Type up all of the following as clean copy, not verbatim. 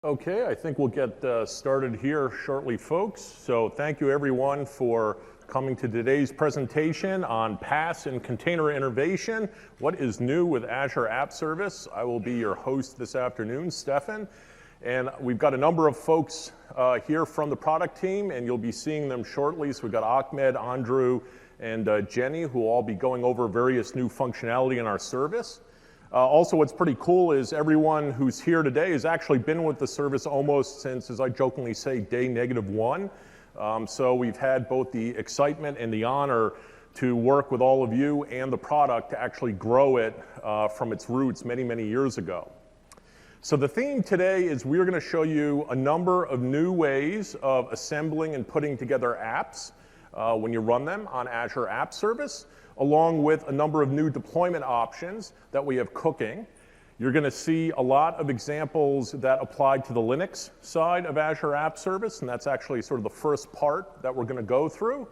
Okay, I think we'll get started here shortly, folks. So thank you everyone for coming to today's presentation on PaaS and container innovation. What is new with Azure App Service? I will be your host this afternoon, Stefan. And we've got a number of folks here from the product team, and you'll be seeing them shortly. So we've got Ahmed, Andrew, and Jenny, who will all be going over various new functionality in our service. Also, what's pretty cool is everyone who's here today has actually been with the service almost since, as I jokingly say, day -1. So we've had both the excitement and the honor to work with all of you and the product to actually grow it from its roots many, many years ago. So the theme today is we're going to show you a number of new ways of assembling and putting together apps when you run them on Azure App Service, along with a number of new deployment options that we have cooking. You're going to see a lot of examples that apply to the Linux side of Azure App Service, and that's actually sort of the first part that we're going to go through.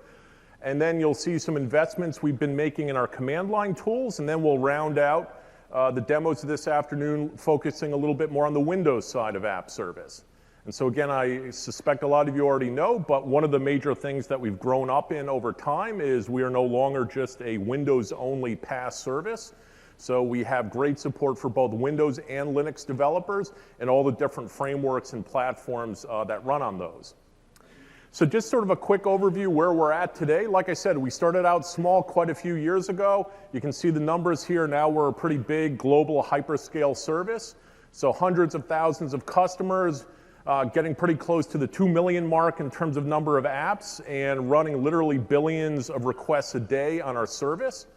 And then you'll see some investments we've been making in our command line tools, and then we'll round out the demos this afternoon, focusing a little bit more on the Windows side of App Service. And so again, I suspect a lot of you already know, but one of the major things that we've grown up in over time is we are no longer just a Windows-only PaaS service. So we have great support for both Windows and Linux developers and all the different frameworks and platforms that run on those. So just sort of a quick overview where we're at today. Like I said, we started out small quite a few years ago. You can see the numbers here. Now we're a pretty big global hyperscale service. So hundreds of thousands of customers, getting pretty close to the 2 million mark in terms of number of apps, and running literally billions of requests a day on our service.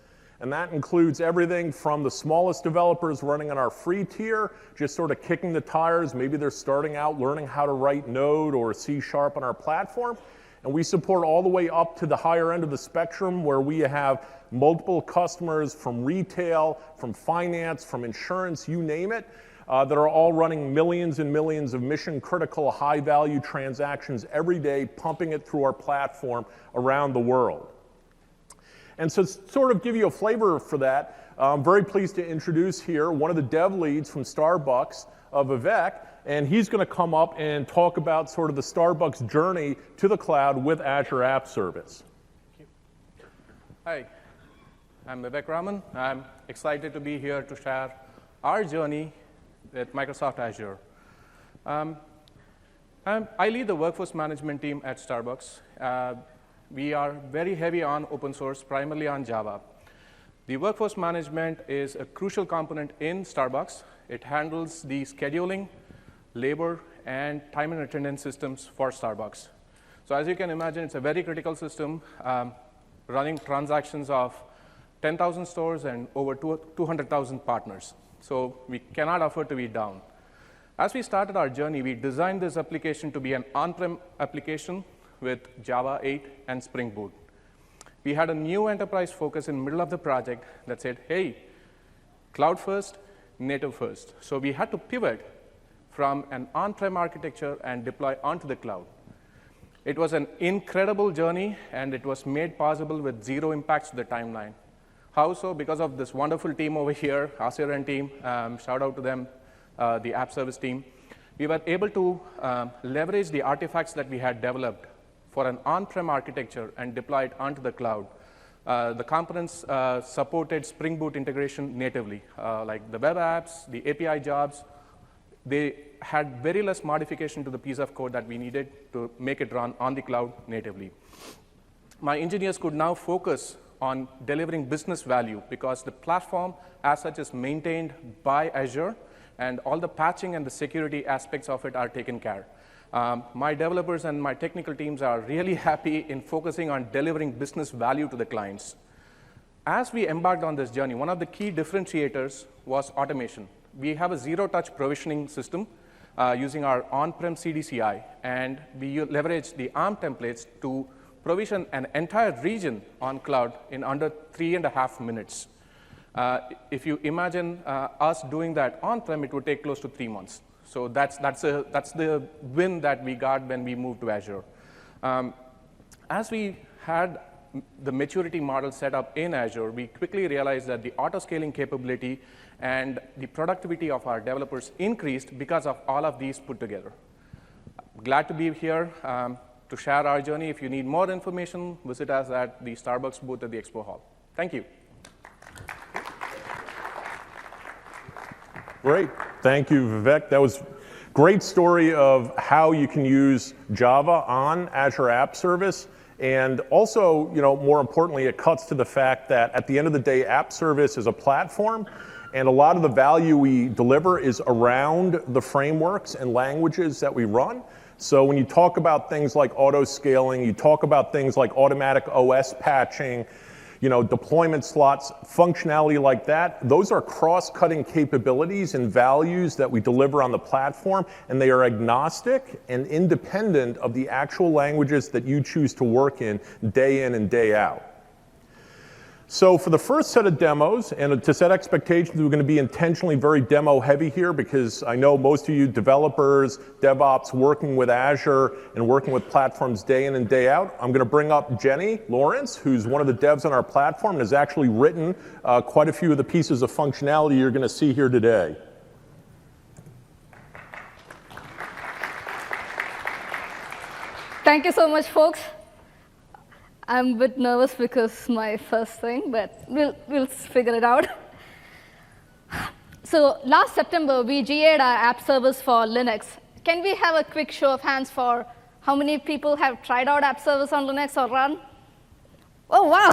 And that includes everything from the smallest developers running on our free tier, just sort of kicking the tires. Maybe they're starting out learning how to write Node or C# on our platform. And we support all the way up to the higher end of the spectrum, where we have multiple customers from retail, from finance, from insurance, you name it, that are all running millions and millions of mission-critical, high-value transactions every day, pumping it through our platform around the world. And so to sort of give you a flavor for that, I'm very pleased to introduce here one of the dev leads from Starbucks, Vivek, and he's going to come up and talk about sort of the Starbucks journey to the cloud with Azure App Service. Thank you. Hi, I'm Vivek Raman. I'm excited to be here to share our journey with Microsoft Azure. I lead the workforce management team at Starbucks. We are very heavy on open source, primarily on Java. The workforce management is a crucial component in Starbucks. It handles the scheduling, labor, and time and attendance systems for Starbucks. So as you can imagine, it's a very critical system, running transactions of 10,000 stores and over 200,000 partners. So we cannot afford to be down. As we started our journey, we designed this application to be an on-prem application with Java 8 and Spring Boot. We had a new enterprise focus in the middle of the project that said, hey, cloud first, native first. So we had to pivot from an on-prem architecture and deploy onto the cloud. It was an incredible journey, and it was made possible with zero impacts to the timeline. How so? Because of this wonderful team over here, Asir and team, shout out to them, the app service team. We were able to leverage the artifacts that we had developed for an on-prem architecture and deploy it onto the cloud. The components supported Spring Boot integration natively, like the web apps, the API jobs. They had very less modification to the piece of code that we needed to make it run on the cloud natively. My engineers could now focus on delivering business value because the platform as such is maintained by Azure, and all the patching and the security aspects of it are taken care. My developers and my technical teams are really happy in focusing on delivering business value to the clients. As we embarked on this journey, one of the key differentiators was automation. We have a zero-touch provisioning system using our on-prem CDCI, and we leverage the ARM templates to provision an entire region on cloud in under 3.5 minutes. If you imagine us doing that on-prem, it would take close to 3 months. So that's the win that we got when we moved to Azure. As we had the maturity model set up in Azure, we quickly realized that the auto-scaling capability and the productivity of our developers increased because of all of these put together. Glad to be here to share our journey. If you need more information, visit us at the Starbucks booth at the Expo Hall. Thank you. Great. Thank you, Vivek. That was a great story of how you can use Java on Azure App Service. And also, more importantly, it cuts to the fact that at the end of the day, App Service is a platform, and a lot of the value we deliver is around the frameworks and languages that we run. So when you talk about things like auto-scaling, you talk about things like automatic OS patching, deployment slots, functionality like that, those are cross-cutting capabilities and values that we deliver on the platform, and they are agnostic and independent of the actual languages that you choose to work in and day out. So for the first set of demos, and to set expectations, we're going to be intentionally very demo heavy here because I know most of you developers, DevOps, working with Azure and working with platforms day in and day out. I'm going to bring up Jenny Lawrence, who's one of the devs on our platform and has actually written quite a few of the pieces of functionality you're going to see here today. Thank you so much, folks. I'm a bit nervous because it's my first thing, but we'll figure it out. So last September, we GA'd our app service for Linux. Can we have a quick show of hands for how many people have tried out app service on Linux or run? Oh, wow.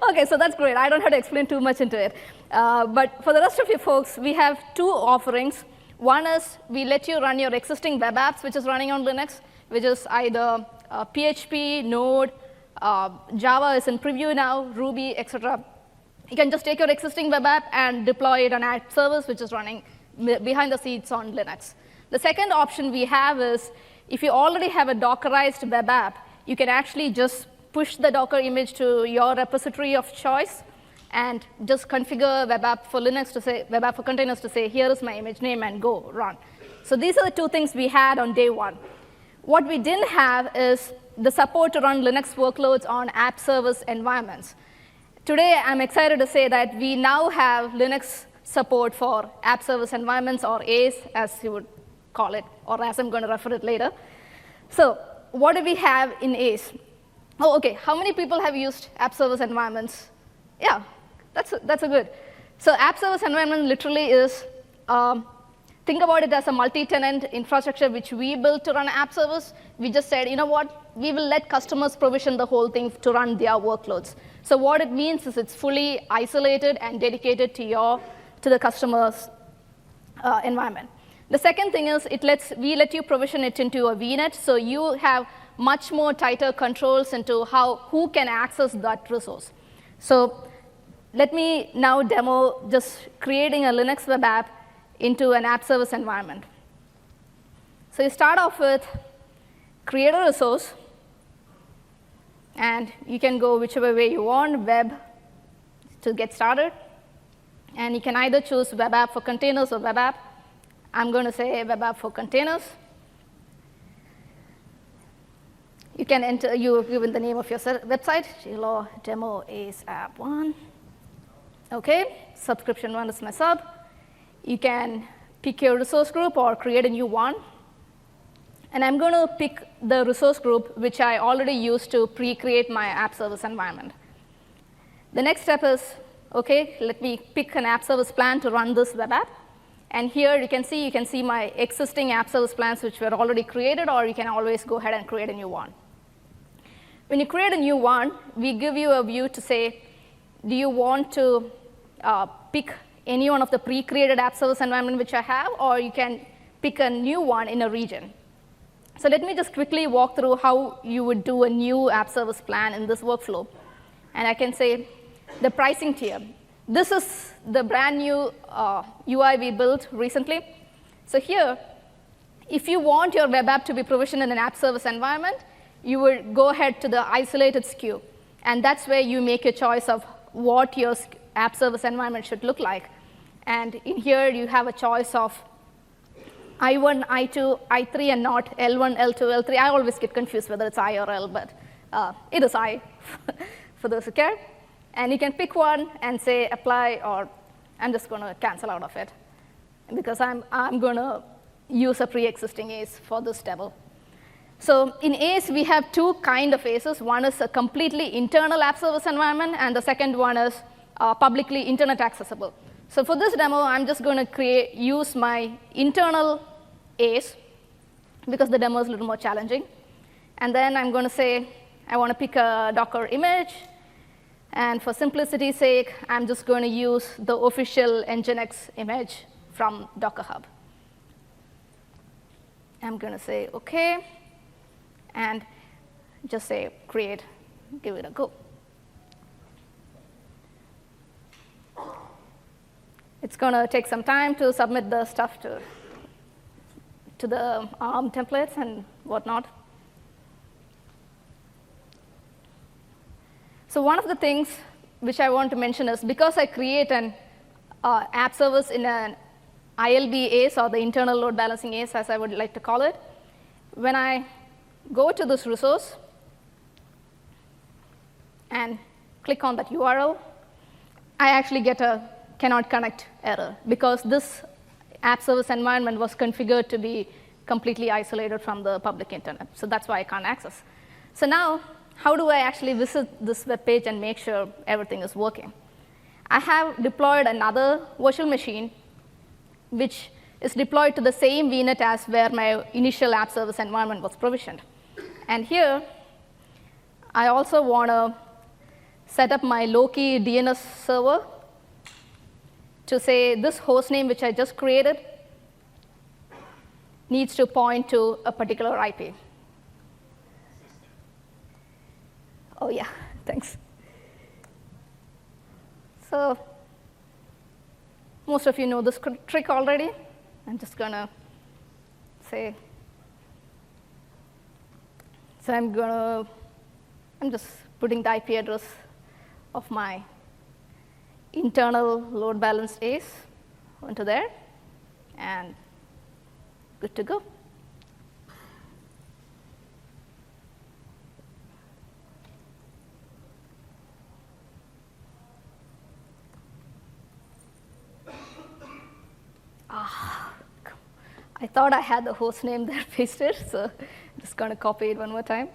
OK, so that's great. I don't have to explain too much into it. But for the rest of you folks, we have two offerings. One is we let you run your existing web apps, which is running on Linux, which is either PHP, Node, Java is in preview now, Ruby, etc. You can just take your existing web app and deploy it on app service, which is running behind the scenes on Linux. The second option we have is if you already have a Dockerized web app, you can actually just push the Docker image to your repository of choice and just configure web app for Linux to say, web app for containers to say, here is my image name, and go run. So these are the two things we had on day one. What we didn't have is the support to run Linux workloads on app service environments. Today, I'm excited to say that we now have Linux support for app service environments, or ACE, as you would call it, or as I'm going to refer it later. So what do we have in ACE? Oh, OK, how many people have used app service environments? Yeah, that's a good. So app service environment literally is, think about it as a multi-tenant infrastructure which we built to run app service. We just said, you know what? We will let customers provision the whole thing to run their workloads. So what it means is it's fully isolated and dedicated to the customer's environment. The second thing is we let you provision it into a VNet, so you have much more tighter controls into who can access that resource. So let me now demo just creating a Linux web app into an app service environment. So you start off with create a resource, and you can go whichever way you want, web to get started. And you can either choose web app for containers or web app. I'm going to say web app for containers. You can enter, you give in the name of your website, Gilo demo ACE app 1. OK, subscription 1 is my sub. You can pick your resource group or create a new one. And I'm going to pick the resource group, which I already used to pre-create my app service environment. The next step is, OK, let me pick an app service plan to run this web app. And here you can see my existing app service plans, which were already created, or you can always go ahead and create a new one. When you create a new one, we give you a view to say, do you want to pick any one of the pre-created app service environment which I have, or you can pick a new one in a region. So let me just quickly walk through how you would do a new app service plan in this workflow. And I can say the pricing tier. This is the brand new UI we built recently. So here, if you want your web app to be provisioned in an app service environment, you would go ahead to the isolated SKU. And that's where you make a choice of what your app service environment should look like. And in here, you have a choice of I1, I2, I3, and not L1, L2, L3. I always get confused whether it's I or L, but it is I for those who care. And you can pick one and say apply, or I'm just going to cancel out of it because I'm going to use a pre-existing ACE for this demo. So in ACE, we have two kind of ACEs. One is a completely internal app service environment, and the second one is publicly internet accessible. So for this demo, I'm just going to use my internal ACE because the demo is a little more challenging. And then I'm going to say I want to pick a Docker image. And for simplicity's sake, I'm just going to use the official Nginx image from Docker Hub. I'm going to say OK, and just say create, give it a go. It's going to take some time to submit the stuff to the ARM templates and whatnot. So one of the things which I want to mention is because I create an app service in an ILB ACE, or the internal load balancing ACE, as I would like to call it, when I go to this resource and click on that URL, I actually get a cannot connect error because this app service environment was configured to be completely isolated from the public internet. So that's why I can't access. So now, how do I actually visit this web page and make sure everything is working? I have deployed another virtual machine, which is deployed to the same VNet as where my initial app service environment was provisioned. And here, I also want to set up my low-key DNS server to say this host name, which I just created, needs to point to a particular IP. Oh, yeah, thanks. So most of you know this trick already. I'm just going to say, so I'm just putting the IP address of my internal load balanced ACE onto there, and good to go. I thought I had the host name there pasted, so I'm just going to copy it one more time.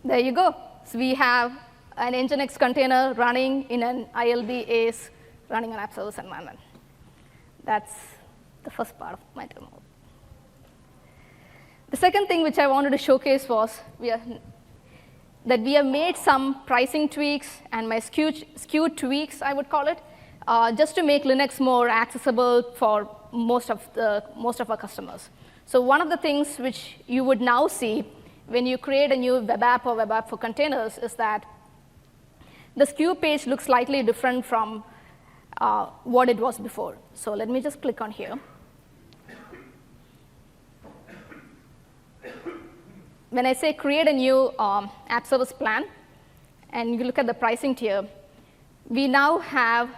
There you go. So we have an Nginx container running in an ILB ACE running an app service environment. That's the first part of my demo. The second thing which I wanted to showcase was that we have made some pricing tweaks and my SKU tweaks, I would call it, just to make Linux more accessible for most of our customers. So one of the things which you would now see when you create a new web app or web app for containers is that the SKU page looks slightly different from what it was before. So let me just click on here. When I say create a new app service plan, and you look at the pricing tier, we now have,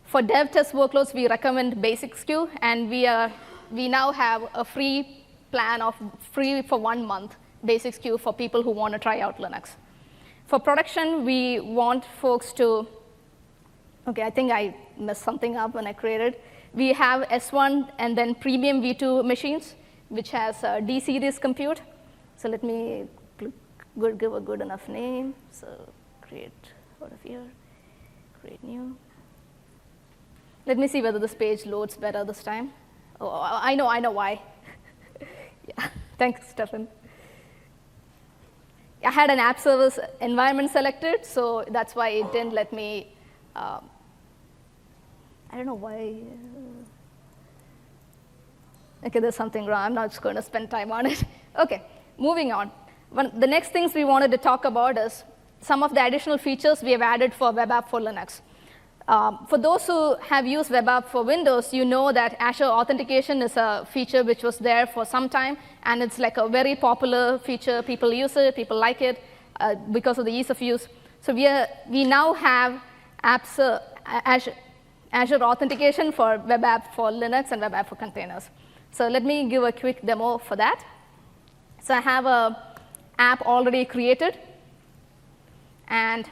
for dev test workloads, we recommend basic SKU, and we now have a free plan of free for 1 month basic SKU for people who want to try out Linux. For production, we want folks to, OK, I think I messed something up when I created. We have S1 and then premium V2 machines, which has D-series compute. So let me give a good enough name. So create out of here, create new. Let me see whether this page loads better this time. Oh, I know why. Yeah, thanks, Stefan. I had an app service environment selected, so that's why it didn't let me. I don't know why. OK, there's something wrong. I'm not just going to spend time on it. OK, moving on. The next things we wanted to talk about is some of the additional features we have added for web app for Linux. For those who have used web app for Windows, you know that Azure authentication is a feature which was there for some time, and it's like a very popular feature. People use it, people like it because of the ease of use. So we now have Azure authentication for web app for Linux and web app for containers. So let me give a quick demo for that. So I have an app already created. And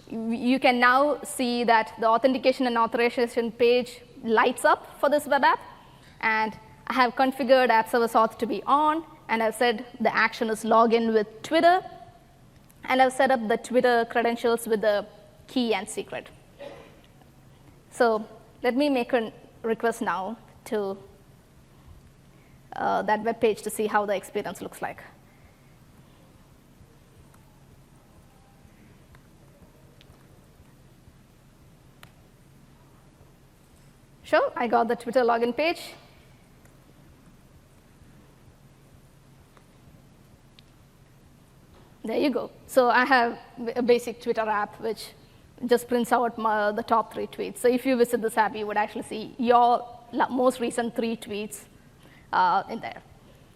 you can now see that the authentication and authorization page lights up for this web app. And I have configured app service auth to be on. And I've said the action is login with Twitter. And I've set up the Twitter credentials with the key and secret. So let me make a request now to that web page to see how the experience looks like. Sure, I got the Twitter login page. There you go. So I have a basic Twitter app, which just prints out the top 3 tweets. So if you visit this app, you would actually see your most recent 3 tweets in there.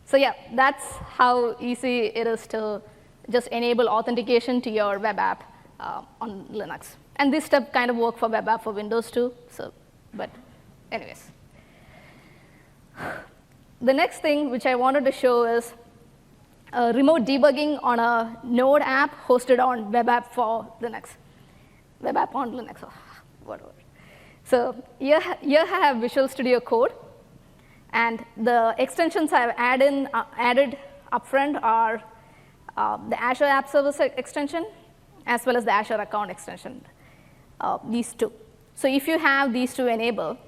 So yeah, that's how easy it is to just enable authentication to your web app on Linux. And this step kind of works for web app for Windows too. So, but anyways. The next thing which I wanted to show is remote debugging on a Node app hosted on web app for Linux. Web app on Linux, or whatever. So here I have Visual Studio Code. And the extensions I've added upfront are the Azure App Service extension, as well as the Azure Account extension, these 2. So if you have these 2 enabled,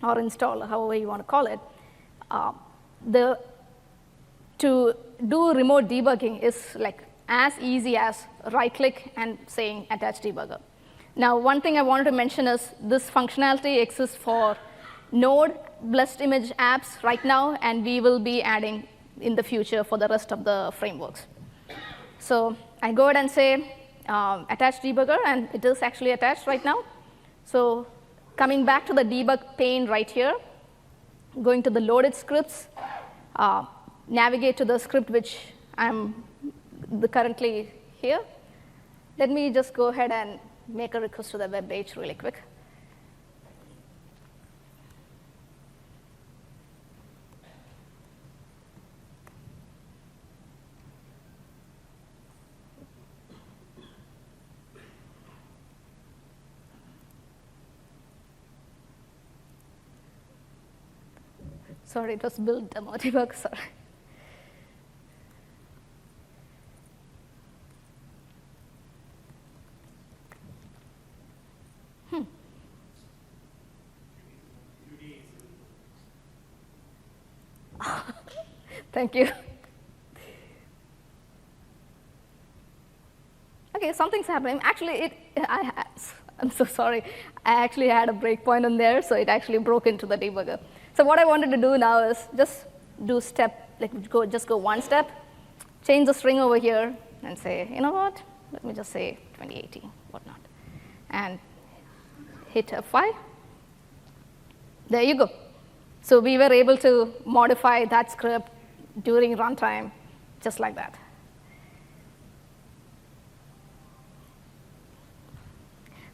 or installed, however you want to call it, to do remote debugging is like as easy as right-click and saying attach debugger. Now, one thing I wanted to mention is this functionality exists for Node blessed image apps right now, and we will be adding in the future for the rest of the frameworks. So I go ahead and say attach debugger, and it is actually attached right now. So coming back to the debug pane right here, going to the loaded scripts, navigate to the script which I'm currently here. Let me just go ahead and make a request to the web page really quick. Sorry, it was build demo debug, sorry. Thank you. Okay, something's happening. Actually, I'm so sorry. I actually had a breakpoint in there, so it actually broke into the debugger. So what I wanted to do now is just do just go one step, change the string over here, and say, you know what? Let me just say 2018, whatnot, and hit F5. There you go. So we were able to modify that script during runtime, just like that.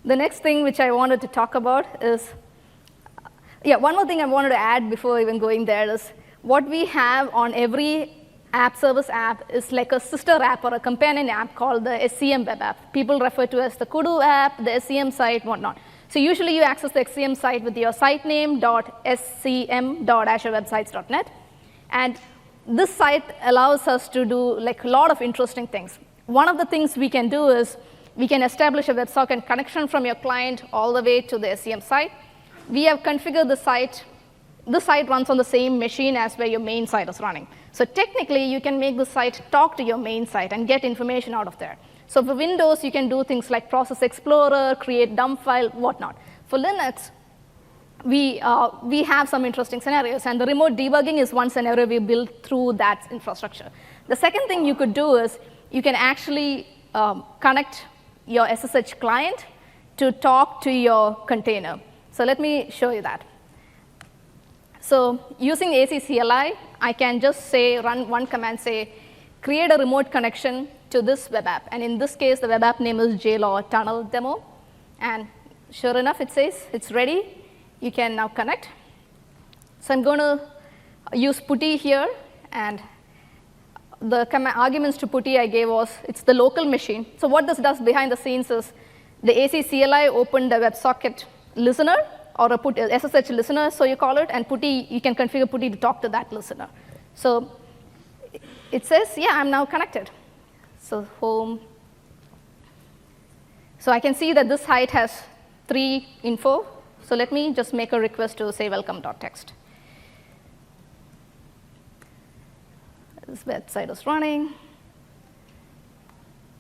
The next thing which I wanted to talk about is, one more thing I wanted to add before even going there is what we have on every app service app is like a sister app or a companion app called the SCM web app. People refer to as the Kudu app, the SCM site, whatnot. So usually you access the SCM site with your site name .scm.azurewebsites.net. And this site allows us to do like a lot of interesting things. One of the things we can do is we can establish a WebSocket connection from your client all the way to the SCM site. We have configured the site. The site runs on the same machine as where your main site is running. So technically, you can make the site talk to your main site and get information out of there. So for Windows, you can do things like Process Explorer, create dump file, whatnot. For Linux, we have some interesting scenarios. And the remote debugging is one scenario we built through that infrastructure. The second thing you could do is you can actually connect your SSH client to talk to your container. So let me show you that. So using AC CLI, I can just say, run one command, say, create a remote connection to this web app. And in this case, the web app name is JLaw Tunnel Demo. And sure enough, it says it's ready. You can now connect. So I'm going to use putty here and the arguments to PuTTY I gave was, it's the local machine. So what this does behind the scenes is the AC CLI opened a WebSocket listener, or a SSH listener, so you call it, and PuTTY, you can configure PuTTY to talk to that listener. So it says, yeah, I'm now connected. So home. So I can see that this height has 3 info. So let me just make a request to say welcome.txt. This website is running.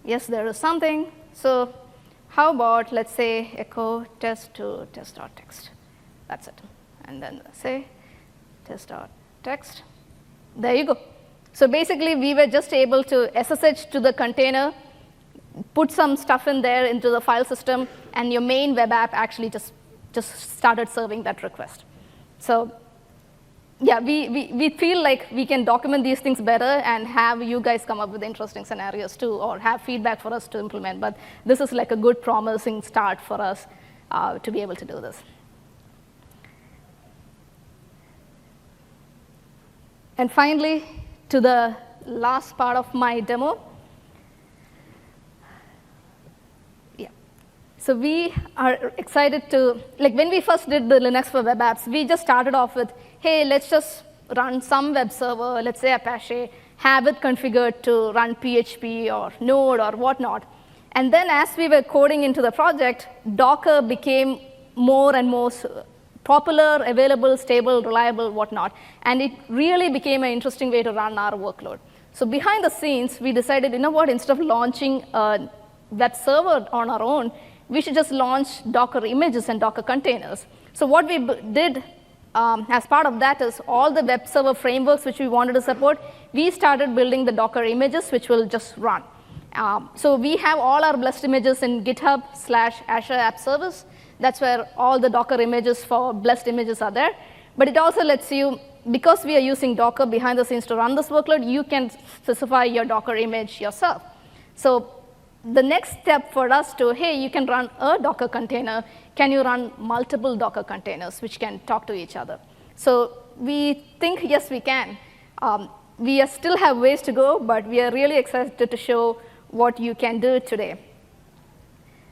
Yes, there is something. So how about, let's say, echo test to test.txt. That's it. And then say test.txt. There you go. So basically, we were just able to SSH to the container, put some stuff in there into the file system, and your main web app actually just started serving that request. So yeah, we feel like we can document these things better and have you guys come up with interesting scenarios too, or have feedback for us to implement. But this is like a good, promising start for us to be able to do this. And finally, to the last part of my demo. Yeah. So we are excited to, like when we first did the Linux for web apps, we just started off with, hey, let's just run some web server, let's say Apache, have it configured to run PHP or Node or whatnot. And then as we were coding into the project, Docker became more and more popular, available, stable, reliable, whatnot. And it really became an interesting way to run our workload. So behind the scenes, we decided, you know what, instead of launching a web server on our own, we should just launch Docker images and Docker containers. So what we did as part of that is all the web server frameworks which we wanted to support, we started building the Docker images which will just run. So we have all our blessed images in GitHub/Azure App Service. That's where all the Docker images for blessed images are there. But it also lets you, because we are using Docker behind the scenes to run this workload, you can specify your Docker image yourself. So the next step for us to, hey, you can run a Docker container. Can you run multiple Docker containers which can talk to each other? So we think, yes, we can. We still have ways to go, but we are really excited to show what you can do today.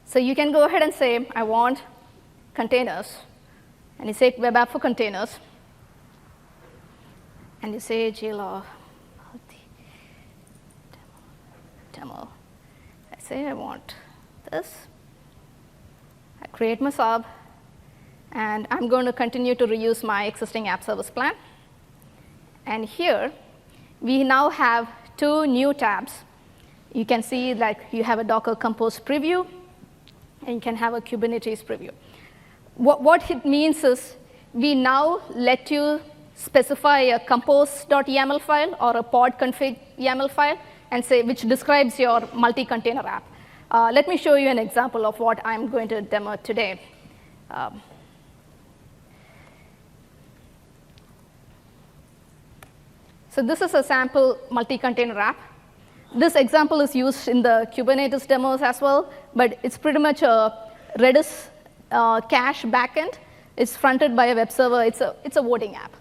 So you can go ahead and say, I want containers. And you say web app for containers. And you say glog demo. I say I want this. I create my sub. And I'm going to continue to reuse my existing app service plan. And here, we now have 2 new tabs. You can see like you have a Docker Compose preview, and you can have a Kubernetes preview. What it means is we now let you specify a compose.yaml file or a pod config YAML file, and say which describes your multi-container app. Let me show you an example of what I'm going to demo today. So this is a sample multi-container app. This example is used in the Kubernetes demos as well, but it's pretty much a Redis cache backend. It's fronted by a web server. It's a voting app.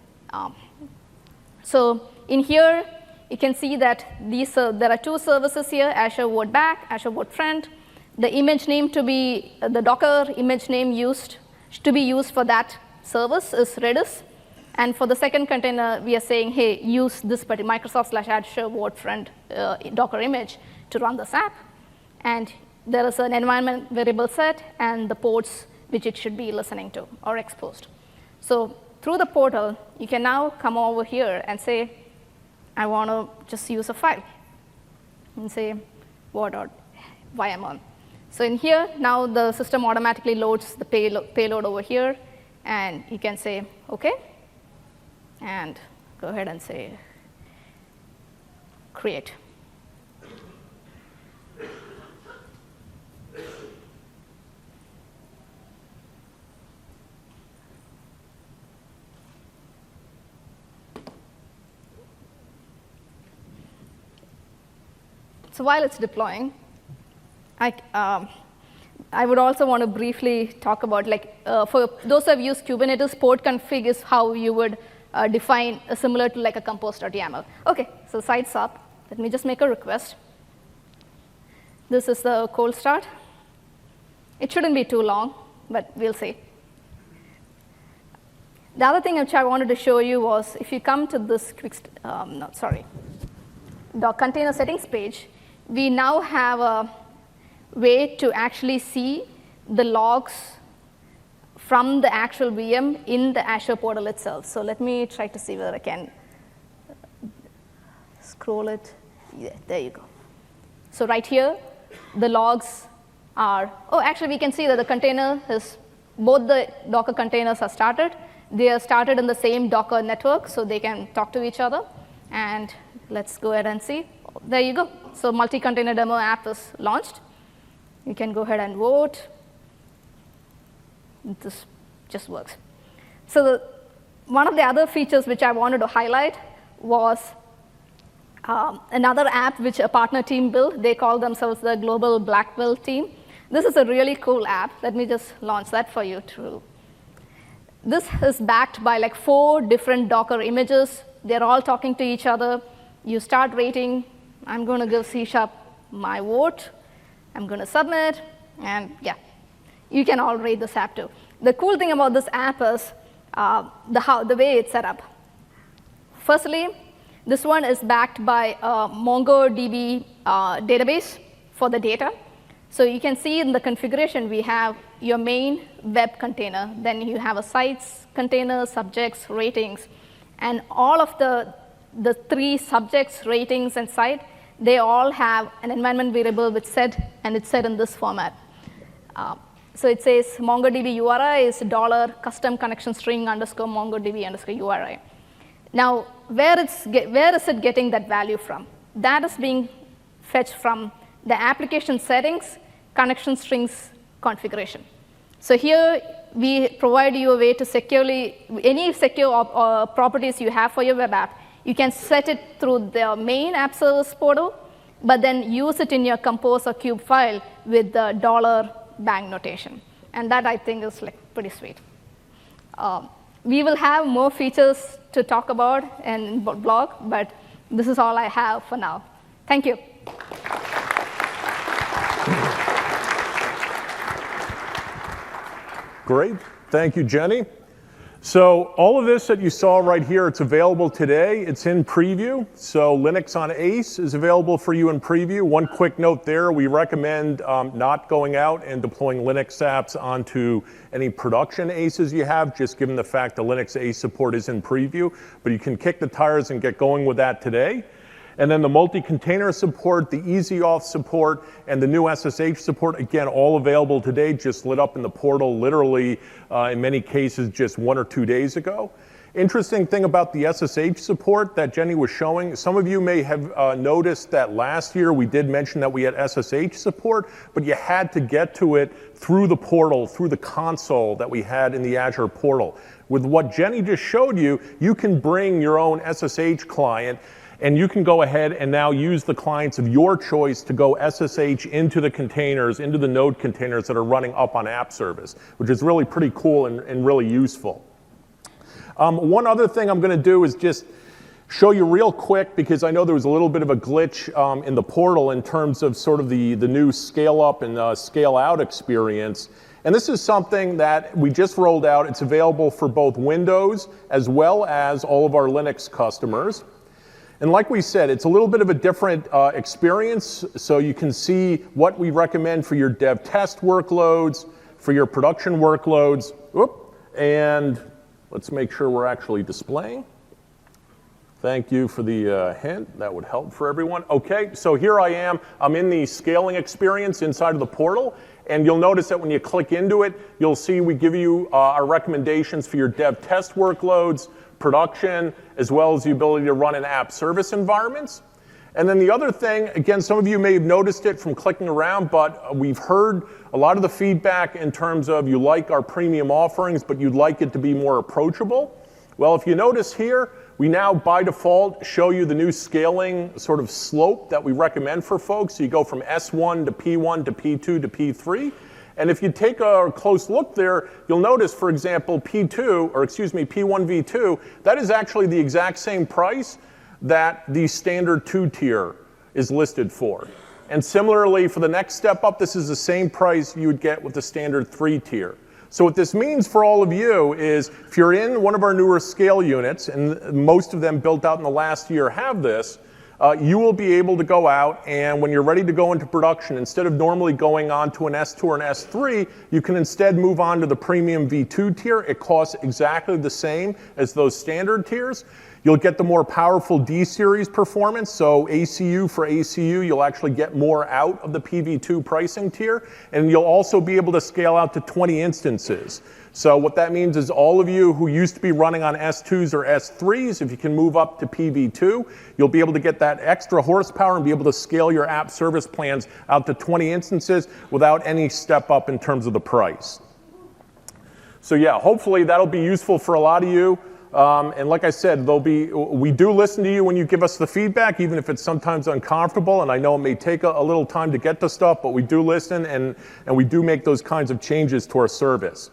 So in here, you can see that there are 2 services here, Azure Vote Back, Azure Vote Front. The image name to be, the Docker image name to be used for that service is Redis. And for the second container, we are saying, hey, use this Microsoft/Azure Vote Front Docker image to run this app. And there is an environment variable set and the ports which it should be listening to or exposed. So through the portal, you can now come over here and say, I want to just use a file. And say, war.yml. So in here, now the system automatically loads the payload over here. And you can say, OK. And go ahead and say, create. So while it's deploying, I would also want to briefly talk about, like, for those who have used Kubernetes, port config is how you would define similar to like a compose.yaml. OK, so sites up. let me just make a request. This is the cold start. It shouldn't be too long, but we'll see. The other thing which I wanted to show you was if you come to this the container settings page, we now have a way to actually see the logs from the actual VM in the Azure portal itself. So let me try to see whether I can scroll it. Yeah, there you go. So right here, the logs are, actually we can see that the container is, both the Docker containers are started. They are started in the same Docker network, so they can talk to each other. And let's go ahead and see. There you go. So multi-container demo app is launched. You can go ahead and vote. This just works. So one of the other features which I wanted to highlight was another app which a partner team built. They call themselves the Global Black Belt team. This is a really cool app. Let me just launch that for you too. This is backed by like 4 different Docker images. They're all talking to each other. You start rating. I'm going to give C# my vote. I'm going to submit. And yeah, you can all rate this app too. The cool thing about this app is the way it's set up. Firstly, this one is backed by a MongoDB database for the data. So you can see in the configuration, we have your main web container. Then you have a sites container, subjects, ratings. And all of the 3 subjects, ratings, and site, they all have an environment variable which said, and it's set in this format. So it says MongoDB URI is $custom connection string underscore MongoDB underscore URI. Now, where is it getting that value from? That is being fetched from the application settings, connection strings configuration. So here, we provide you a way to securely, any secure properties you have for your web app, you can set it through the main app service portal, but then use it in your compose or cube file with the $bang notation. And that, I think, is like pretty sweet. We will have more features to talk about in blog, but this is all I have for now. Thank you. Great. Thank you, Jenny. So all of this that you saw right here, it's available today. It's in preview. So Linux on ACE is available for you in preview. One quick note there, we recommend not going out and deploying Linux apps onto any production ACEs you have, just given the fact the Linux ACE support is in preview. But you can kick the tires and get going with that today. And then the multi-container support, the easy auth support, and the new SSH support, again, all available today, just lit up in the portal literally, in many cases, just 1 or 2 days ago. Interesting thing about the SSH support that Jenny was showing, some of you may have noticed that last year we did mention that we had SSH support, but you had to get to it through the portal, through the console that we had in the Azure portal. With what Jenny just showed you, you can bring your own SSH client, and you can go ahead and now use the clients of your choice to go SSH into the containers, into the node containers that are running up on app service, which is really pretty cool and really useful. One other thing I'm going to do is just show you real quick, because I know there was a little bit of a glitch in the portal in terms of sort of the new scale up and scale out experience. And this is something that we just rolled out. It's available for both Windows as well as all of our Linux customers. And like we said, it's a little bit of a different experience, so you can see what we recommend for your dev test workloads, for your production workloads. And let's make sure we're actually displaying. Thank you for the hint. That would help for everyone. Okay, so here I am. I'm in the scaling experience inside of the portal. And you'll notice that when you click into it, you'll see we give you our recommendations for your dev test workloads, production, as well as the ability to run in app service environments. And then the other thing, again, some of you may have noticed it from clicking around, but we've heard a lot of the feedback in terms of you like our premium offerings, but you'd like it to be more approachable. Well, if you notice here, we now by default show you the new scaling sort of slope that we recommend for folks. So you go from S1 to P1 to P2 to P3. And if you take a close look there, you'll notice, for example, P1v2, that is actually the exact same price that the standard 2-tier is listed for. And similarly, for the next step up, this is the same price you would get with the standard 3 tier. So what this means for all of you is if you're in one of our newer scale units, and most of them built out in the last year have this, you will be able to go out, and when you're ready to go into production, instead of normally going on to an S2 or an S3, you can instead move on to the premium V2 tier. It costs exactly the same as those standard tiers. You'll get the more powerful D-series performance, so ACU for ACU, you'll actually get more out of the PV2 pricing tier, and you'll also be able to scale out to 20 instances. So what that means is all of you who used to be running on S2s or S3s, if you can move up to PV2, you'll be able to get that extra horsepower and be able to scale your app service plans out to 20 instances without any step up in terms of the price. So yeah, hopefully that'll be useful for a lot of you. And like I said, we do listen to you when you give us the feedback, even if it's sometimes uncomfortable, and I know it may take a little time to get to stuff, but we do listen and we do make those kinds of changes to our service.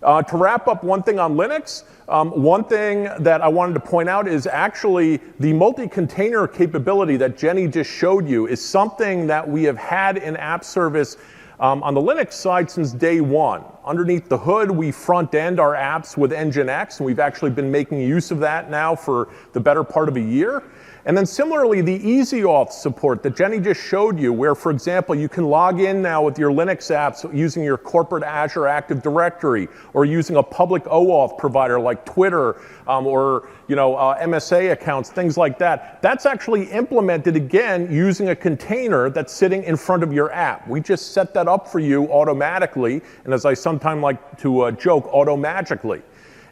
To wrap up one thing on Linux, one thing that I wanted to point out is actually the multi-container capability that Jenny just showed you is something that we have had in app service on the Linux side since day one. Underneath the hood, we front end our apps with Nginx, and we've actually been making use of that now for the better part of a year. And then similarly, the EasyAuth support that Jenny just showed you, where, for example, you can log in now with your Linux apps using your corporate Azure Active Directory or using a public OAuth provider like Twitter or MSA accounts, things like that. That's actually implemented, again, using a container that's sitting in front of your app. We just set that up for you automatically, and as I sometimes like to joke, automagically.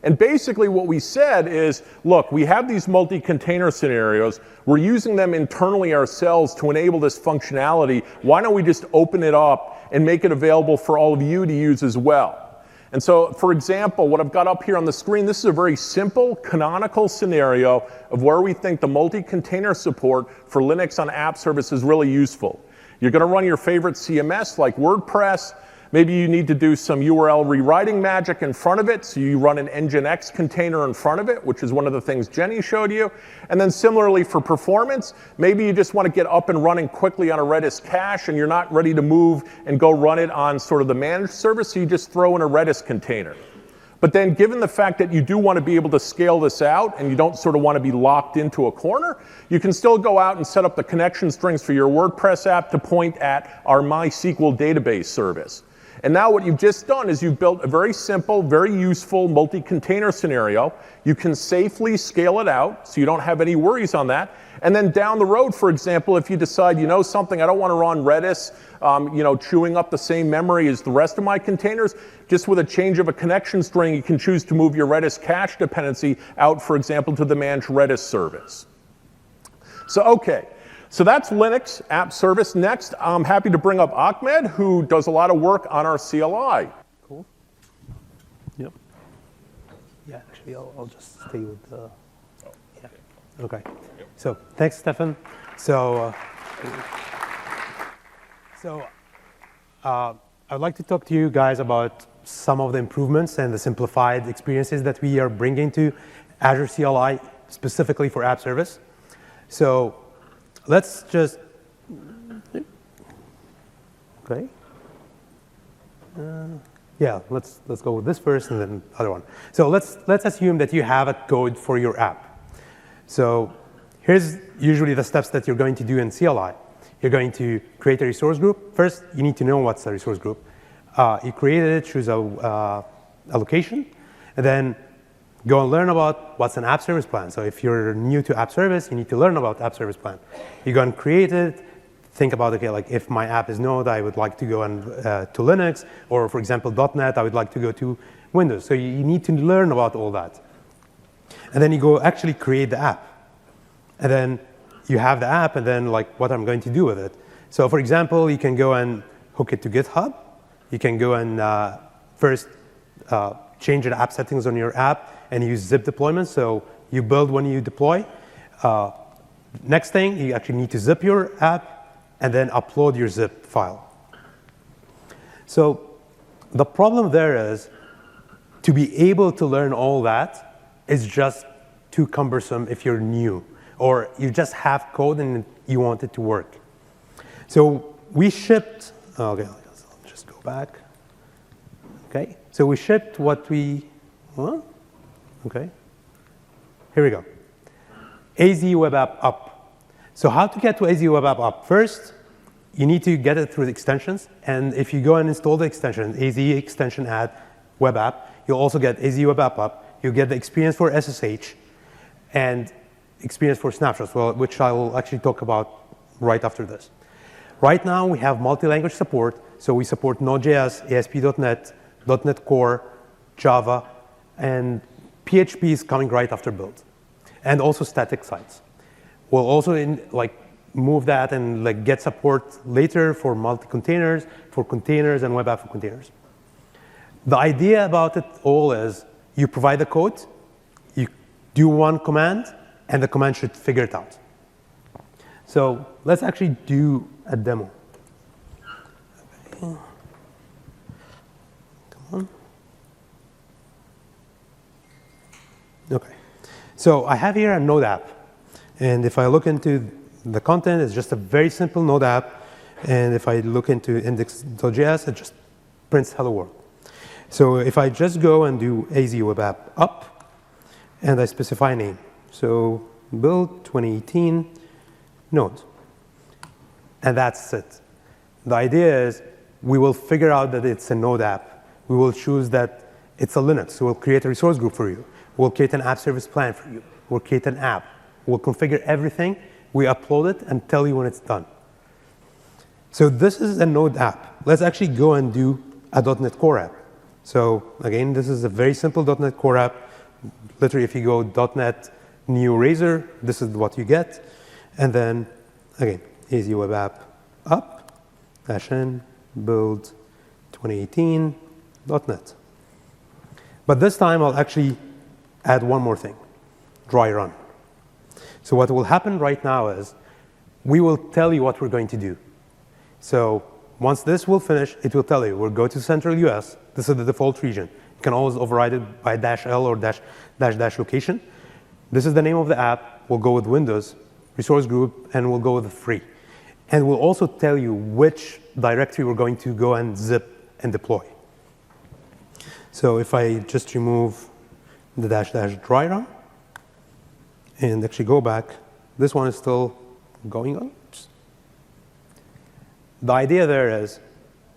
And basically what we said is, look, we have these multi-container scenarios. We're using them internally ourselves to enable this functionality. Why don't we just open it up and make it available for all of you to use as well? And so, for example, what I've got up here on the screen, this is a very simple canonical scenario of where we think the multi-container support for Linux on app service is really useful. You're going to run your favorite CMS like WordPress. Maybe you need to do some URL rewriting magic in front of it, so you run an Nginx container in front of it, which is one of the things Jenny showed you. And then similarly for performance, maybe you just want to get up and running quickly on a Redis cache and you're not ready to move and go run it on sort of the managed service, so you just throw in a Redis container. But then given the fact that you do want to be able to scale this out and you don't sort of want to be locked into a corner, you can still go out and set up the connection strings for your WordPress app to point at our MySQL database service. And now what you've just done is you've built a very simple, very useful multi-container scenario. You can safely scale it out, so you don't have any worries on that. And then down the road, for example, if you decide, something, I don't want to run Redis, chewing up the same memory as the rest of my containers, just with a change of a connection string, you can choose to move your Redis cache dependency out, for example, to the managed Redis service. So, okay. So that's Linux app service. Next, I'm happy to bring up Ahmed, who does a lot of work on our CLI. Cool. Yep. Yeah, actually, I'll just stay with the. Yeah. Okay. So thanks, Stefan. So, I'd like to talk to you guys about some of the improvements and the simplified experiences that we are bringing to Azure CLI, specifically for app service. So. Let's just, okay. Yeah, let's go with this first and then the other one. So let's assume that you have a code for your app. So here's usually the steps that you're going to do in CLI. You're going to create a resource group. First, you need to know what's a resource group. You created it, choose a location, and then go and learn about what's an app service plan. So if you're new to app service, you need to learn about app service plan. You go and create it, think about, okay, like if my app is Node, I would like to go to Linux, or for example, .NET, I would like to go to Windows. So you need to learn about all that. And then you go actually create the app. And then you have the app, and then like what I'm going to do with it. So for example, you can go and hook it to GitHub. You can go and first change the app settings on your app and use zip deployment. So you build when you deploy. Next thing, you actually need to zip your app and then upload your zip file. So the problem there is to be able to learn all that is just too cumbersome if you're new. or you just have code and you want it to work. So we shipped, okay, let's just go back. Okay, so we shipped what we, okay, here we go. AZ Web App up. So how to get to AZ Web App up? First, you need to get it through the extensions, and if you go and install the extension, AZ extension add web app, you'll also get AZ Web App up. You'll get the experience for SSH and experience for snapshots, which I will actually talk about right after this. Right now, we have multi-language support, so we support Node.js, ASP.NET, .NET Core, Java, and PHP is coming right after build, and also static sites. We'll also move that and get support later for multi-containers, for containers, and web app for containers. The idea about it all is you provide the code, you do one command, and the command should figure it out. So let's actually do a demo. Okay. Come on. Okay. So I have here a Node app. And if I look into the content, it's just a very simple Node app. And if I look into index.js, it just prints hello world. So if I just go and do AZ Web App up, and I specify a name. So build 2018 Node. And that's it. The idea is we will figure out that it's a Node app. We will choose that it's a Linux. So we'll create a resource group for you. We'll create an app service plan for you. We'll create an app. We'll configure everything. We upload it and tell you when it's done. So this is a Node app. Let's actually go and do a .NET Core app. So again, this is a very simple .NET Core app. Literally, if you go .NET new Razor, this is what you get. And then, again, AZ Web App up, -n, build 2018, .NET. But this time, I'll actually add one more thing, dry run. So what will happen right now is we will tell you what we're going to do. So once this will finish, it will tell you, we'll go to Central US. This is the default region. You can always override it by -L or -- location. This is the name of the app. We'll go with Windows, resource group, and we'll go with the free. And we'll also tell you which directory we're going to go and zip and deploy. So if I just remove the -- dry run and actually go back, this one is still going on. Oops. The idea there is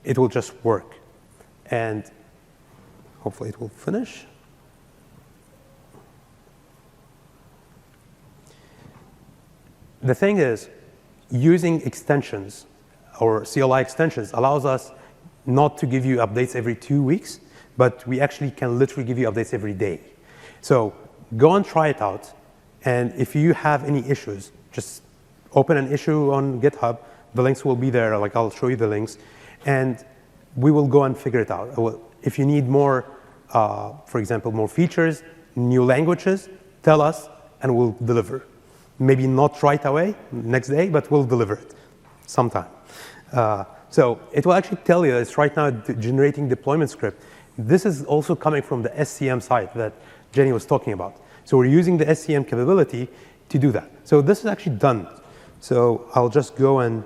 it will just work. And hopefully it will finish. The thing is, using extensions or CLI extensions allows us not to give you updates every 2 weeks, but we actually can literally give you updates every day. So go and try it out. And if you have any issues, just open an issue on GitHub. The links will be there. I'll show you the links. And we will go and figure it out. If you need more, for example, more features, new languages, tell us, and we'll deliver. Maybe not right away, next day, but we'll deliver it sometime. So it will actually tell you it's right now generating deployment script. This is also coming from the SCM site that Jenny was talking about. So we're using the SCM capability to do that. So this is actually done. So I'll just go and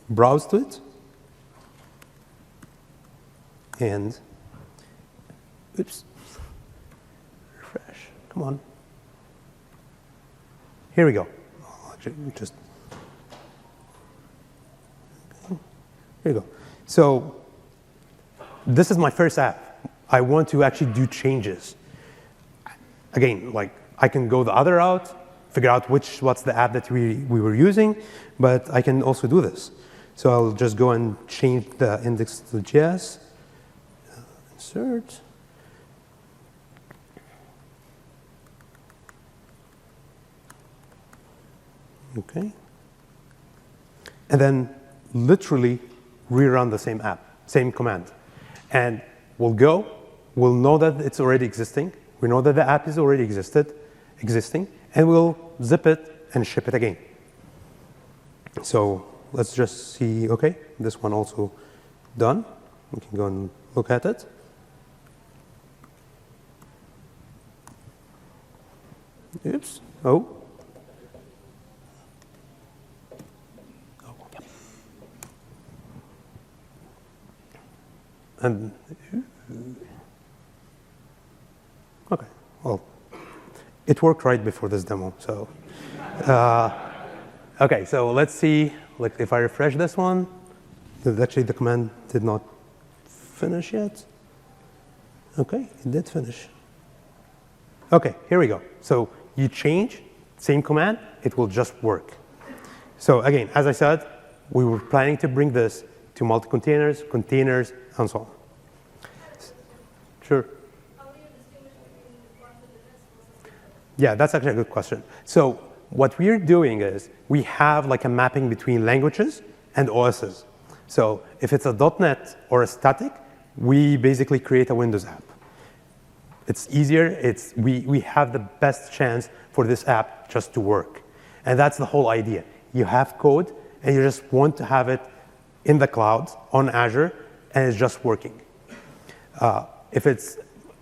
browse to it. And, oops, refresh, come on. Here we go. Just, here we go. So this is my first app. I want to actually do changes. Again, I can go the other route, figure out what's the app that we were using, but I can also do this. So I'll just go and change the index.js, insert. Okay. And then literally rerun the same app, same command. And we'll know that it's already existing. We know that the app is already existing, and we'll zip it and ship it again. So let's just see, okay, this one also done. We can go and look at it. Oops, oh, And okay, well, it worked right before this demo. So, okay, so let's see. Like if I refresh this one, actually the command did not finish yet. Okay, it did finish. Okay, here we go. So you change, same command, it will just work. So again, as I said, we were planning to bring this to multi-containers, containers, and so on. Sure. Yeah, that's actually a good question. So what we're doing is we have like a mapping between languages and OSs. So if it's a .NET or a static, we basically create a Windows app. It's easier. We have the best chance for this app just to work. And that's the whole idea. You have code, and you just want to have it in the cloud on Azure, and it's just working. If it's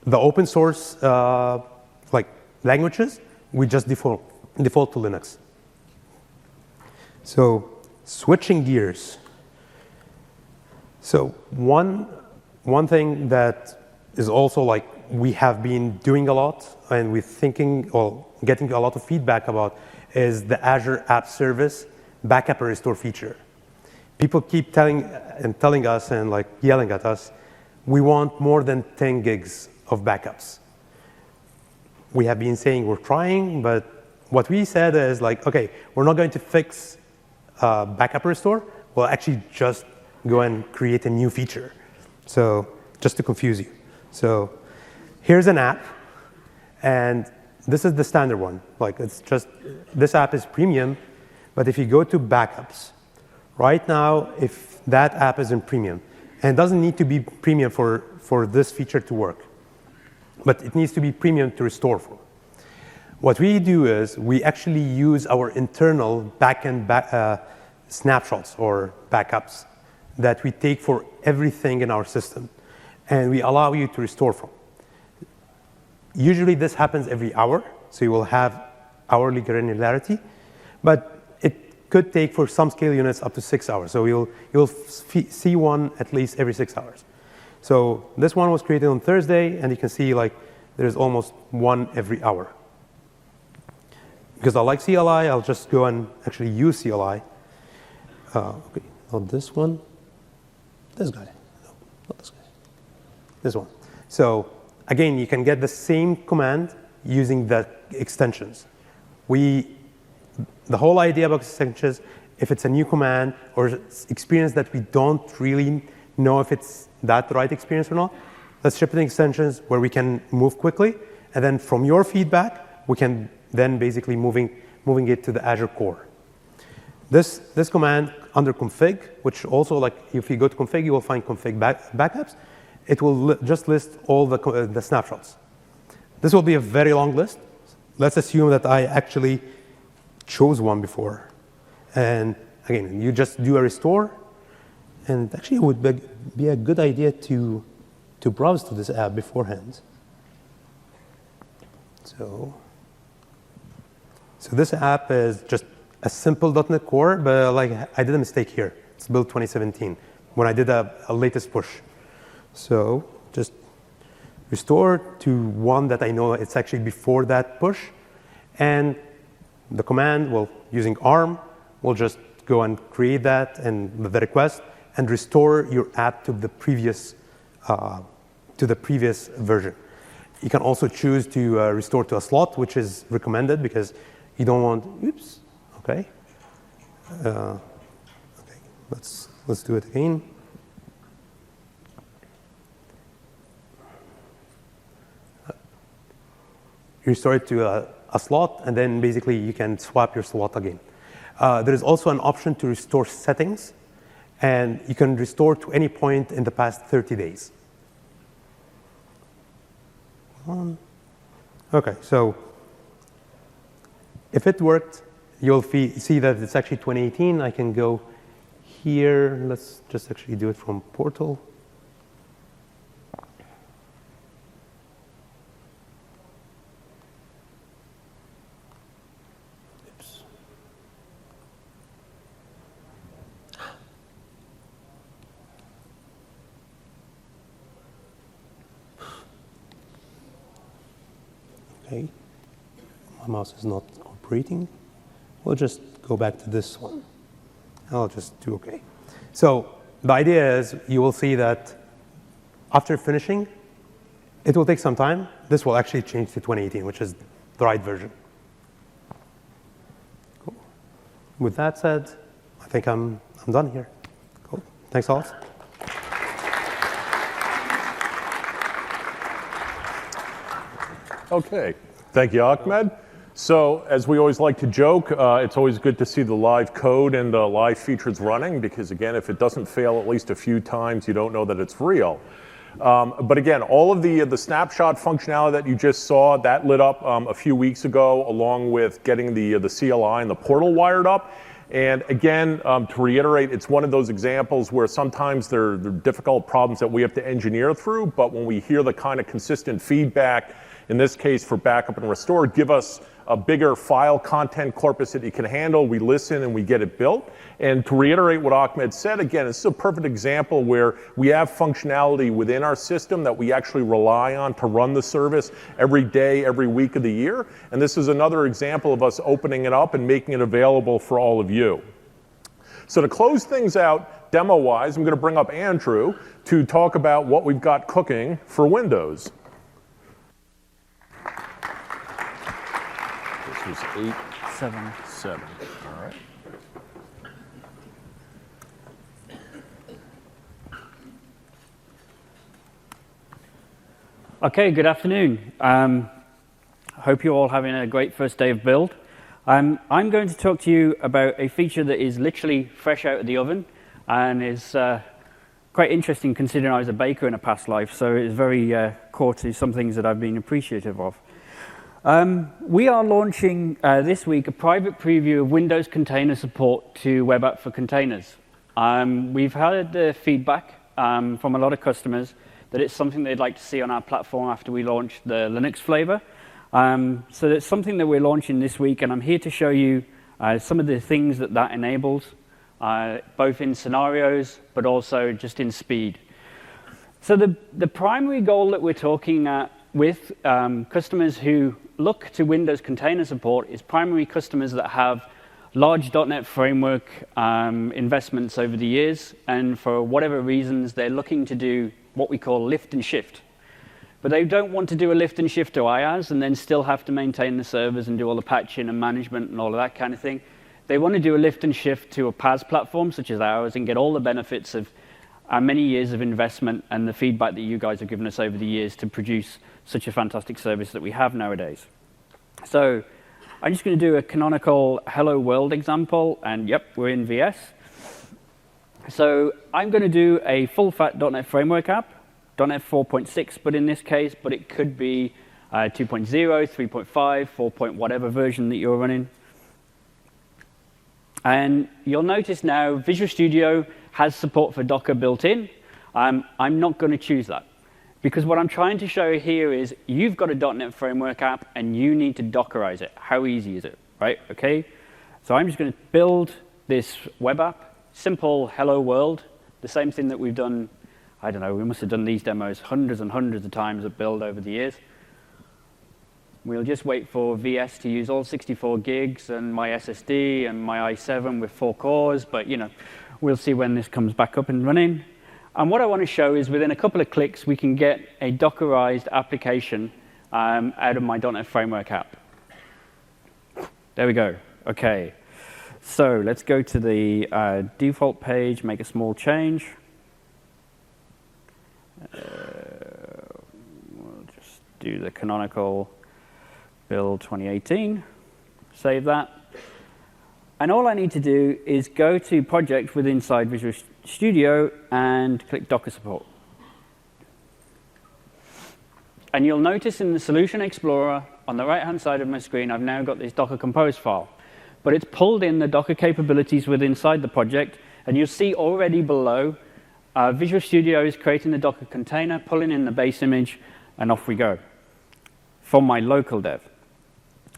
the open source like languages, we just default to Linux. So switching gears. So one thing that is also like we have been doing a lot and we're thinking or getting a lot of feedback about is the Azure App Service backup and restore feature. People keep telling us and like yelling at us, we want more than 10 gigs of backups. We have been saying we're trying, but what we said is like, okay, we're not going to fix backup restore. We'll actually just go and create a new feature. So just to confuse you. So here's an app, and this is the standard one. Like it's just, this app is premium, but if you go to backups, right now, if that app is in premium, and it doesn't need to be premium for this feature to work, but it needs to be premium to restore for. What we do is we actually use our internal backend snapshots or backups that we take for everything in our system, and we allow you to restore from. Usually this happens every hour, so you will have hourly granularity, but it could take for some scale units up to 6 hours. So you'll see one at least every 6 hours. So this one was created on Thursday, and you can see like there's almost one every hour. Because I like CLI, I'll just go and actually use CLI. Okay, not this one. This guy. No, not this guy. This one. So again, you can get the same command using the extensions. The whole idea about extensions, if it's a new command or experience that we don't really know if it's that right experience or not, let's ship in extensions where we can move quickly, and then from your feedback, we can then basically moving it to the Azure core. This command under config, which also like if you go to config, you will find config backups. It will just list all the snapshots. This will be a very long list. Let's assume that I actually chose one before. And again, you just do a restore. And actually, it would be a good idea to browse to this app beforehand. So this app is just a simple .NET Core, but like I did a mistake here. It's built 2017 when I did a latest push. So just restore to one that I know it's actually before that push. And the command, well, using ARM, will just go and create that and the request and restore your app to the previous version. You can also choose to restore to a slot, which is recommended because you don't want, oops, okay. Okay, let's do it again. You restore it to a slot, and then basically you can swap your slot again. There is also an option to restore settings, and you can restore to any point in the past 30 days. Okay, so if it worked, you'll see that it's actually 2018. I can go here. Let's just actually do it from portal. Oops. Okay, my mouse is not cooperating. We'll just go back to this one. I'll just do OK. So the idea is you will see that after finishing, it will take some time. This will actually change to 2018, which is the right version. Cool. With that said, I think I'm done here. Cool. Thanks, all. Okay, thank you, Ahmed. So, as we always like to joke, it's always good to see the live code and the live features running, because again, if it doesn't fail at least a few times, you don't know that it's real. But again, all of the snapshot functionality that you just saw, that lit up a few weeks ago, along with getting the CLI and the portal wired up. And again, to reiterate, it's one of those examples where sometimes they're difficult problems that we have to engineer through, but when we hear the kind of consistent feedback, in this case for backup and restore, give us a bigger file content corpus that you can handle. We listen and we get it built. And to reiterate what Ahmed said, again, this is a perfect example where we have functionality within our system that we actually rely on to run the service every day, every week of the year. And this is another example of us opening it up and making it available for all of you. So to close things out, demo-wise, I'm going to bring up Andrew to talk about what we've got cooking for Windows. This was 8.7. All right. Okay, good afternoon. I hope you're all having a great first day of build. I'm going to talk to you about a feature that is literally fresh out of the oven and is quite interesting considering I was a baker in a past life, so it's very core to some things that I've been appreciative of. We are launching this week a private preview of Windows container support to web app for containers. We've had the feedback from a lot of customers that it's something they'd like to see on our platform after we launch the Linux flavor. So it's something that we're launching this week, and I'm here to show you some of the things that enables, both in scenarios, but also just in speed. So the primary goal that we're talking with customers who look to Windows container support is primary customers that have large .NET framework investments over the years, and for whatever reasons, they're looking to do what we call lift and shift. But they don't want to do a lift and shift to IaaS and then still have to maintain the servers and do all the patching and management and all of that kind of thing. They want to do a lift and shift to a PaaS platform such as ours and get all the benefits of our many years of investment and the feedback that you guys have given us over the years to produce such a fantastic service that we have nowadays. So I'm just going to do a canonical Hello World example, and yep, we're in VS. So I'm going to do a full-fat .NET Framework app, .NET 4.6, but in this case, but it could be 2.0, 3.5, 4. Whatever version that you're running. And you'll notice now Visual Studio has support for Docker built in. I'm not going to choose that, because what I'm trying to show here is you've got a .NET Framework app and you need to Dockerize it. How easy is it, right? Okay. So I'm just going to build this web app, simple hello world, the same thing that we've done. I don't know, we must have done these demos hundreds and hundreds of times at build over the years. We'll just wait for VS to use all 64 gigs and my SSD and my i7 with 4 cores, but we'll see when this comes back up and running. And what I want to show is within a couple of clicks, we can get a Dockerized application out of my .NET Framework app. There we go. OK. So let's go to the default page, make a small change. We'll just do the canonical build 2018, save that. And all I need to do is go to project within inside Visual Studio and click Docker support. And you'll notice in the Solution Explorer on the right-hand side of my screen, I've now got this Docker Compose file. But it's pulled in the Docker capabilities within inside the project. And you'll see already below, Visual Studio is creating the Docker container, pulling in the base image, and off we go from my local dev.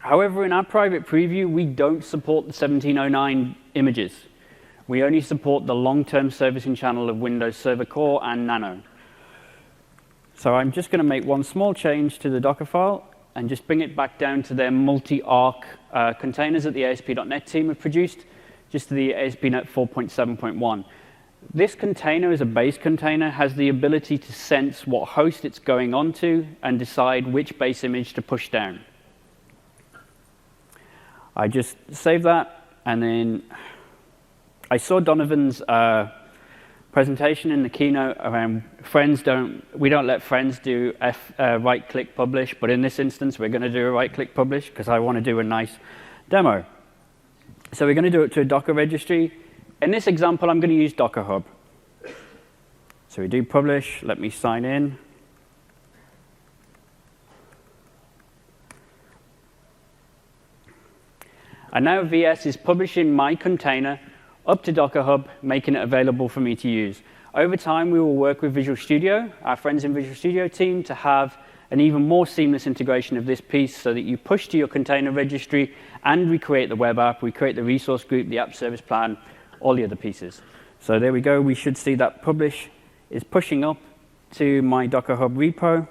However, in our private preview, we don't support the 1709 images. We only support the long-term servicing channel of Windows Server Core and Nano. So I'm just going to make one small change to the Docker file, and just bring it back down to their multi-arc containers that the ASP.NET team have produced, just to the ASP.NET 4.7.1. This container, as a base container, has the ability to sense what host it's going onto and decide which base image to push down. I just save that, and then I saw Donovan's presentation in the keynote around we don't let friends do right-click publish, but in this instance, we're going to do a right-click publish because I want to do a nice demo. So we're going to do it to a Docker registry. In this example, I'm going to use Docker Hub. So we do publish. Let me sign in. And now VS is publishing my container up to Docker Hub, making it available for me to use. Over time, we will work with Visual Studio, our friends in Visual Studio team, to have an even more seamless integration of this piece so that you push to your container registry and we create the web app, we create the resource group, the app service plan, all the other pieces. So there we go. We should see that publish is pushing up to my Docker Hub repo.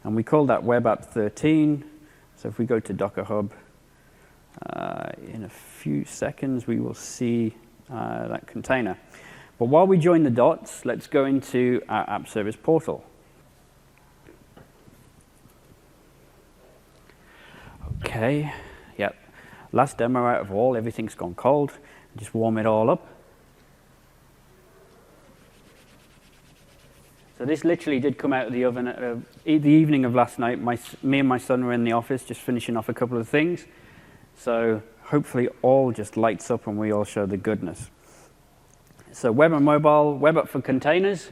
And we call that web app 13. So if we go to Docker Hub, in a few seconds, we will see that container. But while we join the dots, let's go into our app service portal. OK, yep. Last demo out of all, everything's gone cold. Just warm it all up. So this literally did come out of the oven at the evening of last night. Me and my son were in the office just finishing off a couple of things. So hopefully all just lights up and we all show the goodness. So web and mobile, web app for containers.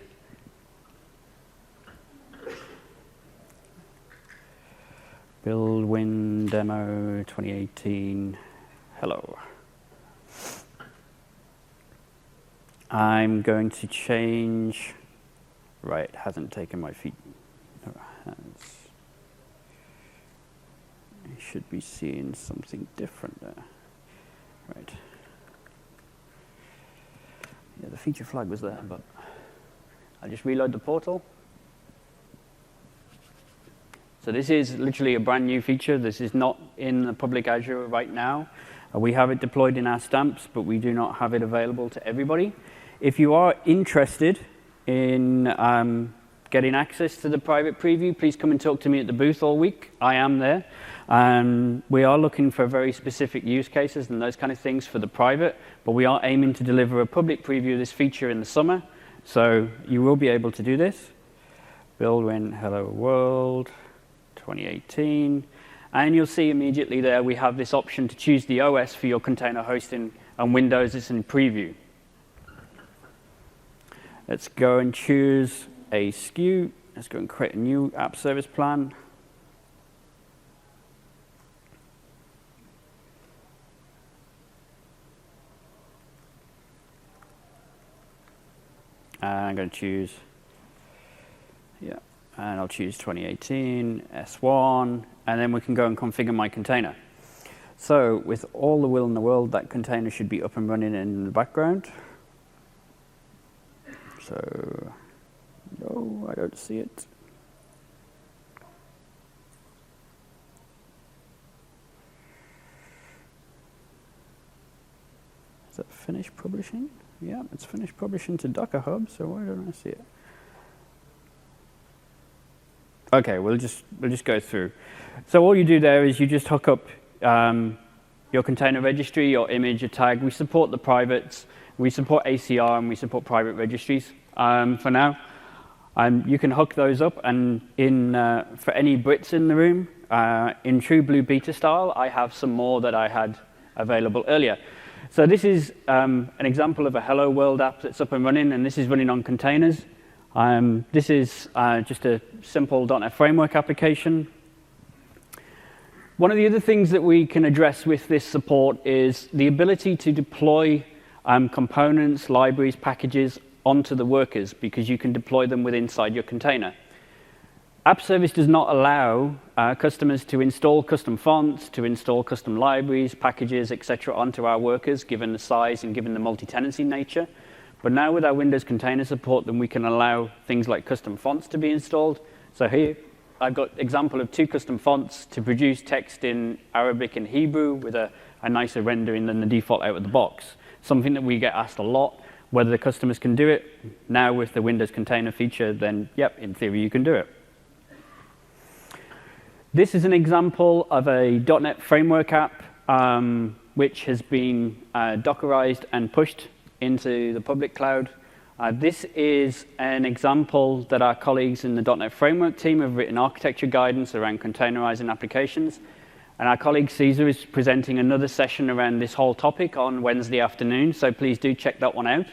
Build Win Demo 2018. Hello. I'm going to change. Right, it hasn't taken my feet. No, I should be seeing something different there. Right. Yeah, the feature flag was there, but I'll just reload the portal. So this is literally a brand new feature. This is not in the public Azure right now. We have it deployed in our stamps, but we do not have it available to everybody. If you are interested in getting access to the private preview, please come and talk to me at the booth all week. I am there. We are looking for very specific use cases and those kind of things for the private, but we are aiming to deliver a public preview of this feature in the summer. So you will be able to do this. Build Win Hello World 2018. And you'll see immediately there we have this option to choose the OS for your container hosting, and Windows is in preview. Let's go and choose a SKU. Let's go and create a new app service plan. And I'm going to choose, and I'll choose 2018, S1, and then we can go and configure my container. So with all the will in the world, that container should be up and running in the background. So, no, I don't see it. Is that finished publishing? Yeah, it's finished publishing to Docker Hub, so why don't I see it? OK, we'll just go through. So all you do there is you just hook up your container registry, your image, your tag. We support the privates. We support ACR, and we support private registries for now. You can hook those up, and for any Brits in the room, in true Blue Beta style, I have some more that I had available earlier. So this is an example of a Hello World app that's up and running, and this is running on containers. This is just a simple .NET Framework application. One of the other things that we can address with this support is the ability to deploy components, libraries, packages onto the workers, because you can deploy them inside your container. App Service does not allow customers to install custom fonts, to install custom libraries, packages, etc. onto our workers, given the size and given the multi-tenancy nature. But now with our Windows container support, then we can allow things like custom fonts to be installed. So here I've got example of 2 custom fonts to produce text in Arabic and Hebrew with a nicer rendering than the default out of the box. Something that we get asked a lot, whether the customers can do it. Now with the Windows Container feature, then yep, in theory you can do it. This is an example of a .NET Framework app which has been Dockerized and pushed into the public cloud. This is an example that our colleagues in the .NET Framework team have written architecture guidance around containerizing applications. And our colleague Caesar is presenting another session around this whole topic on Wednesday afternoon, so please do check that one out.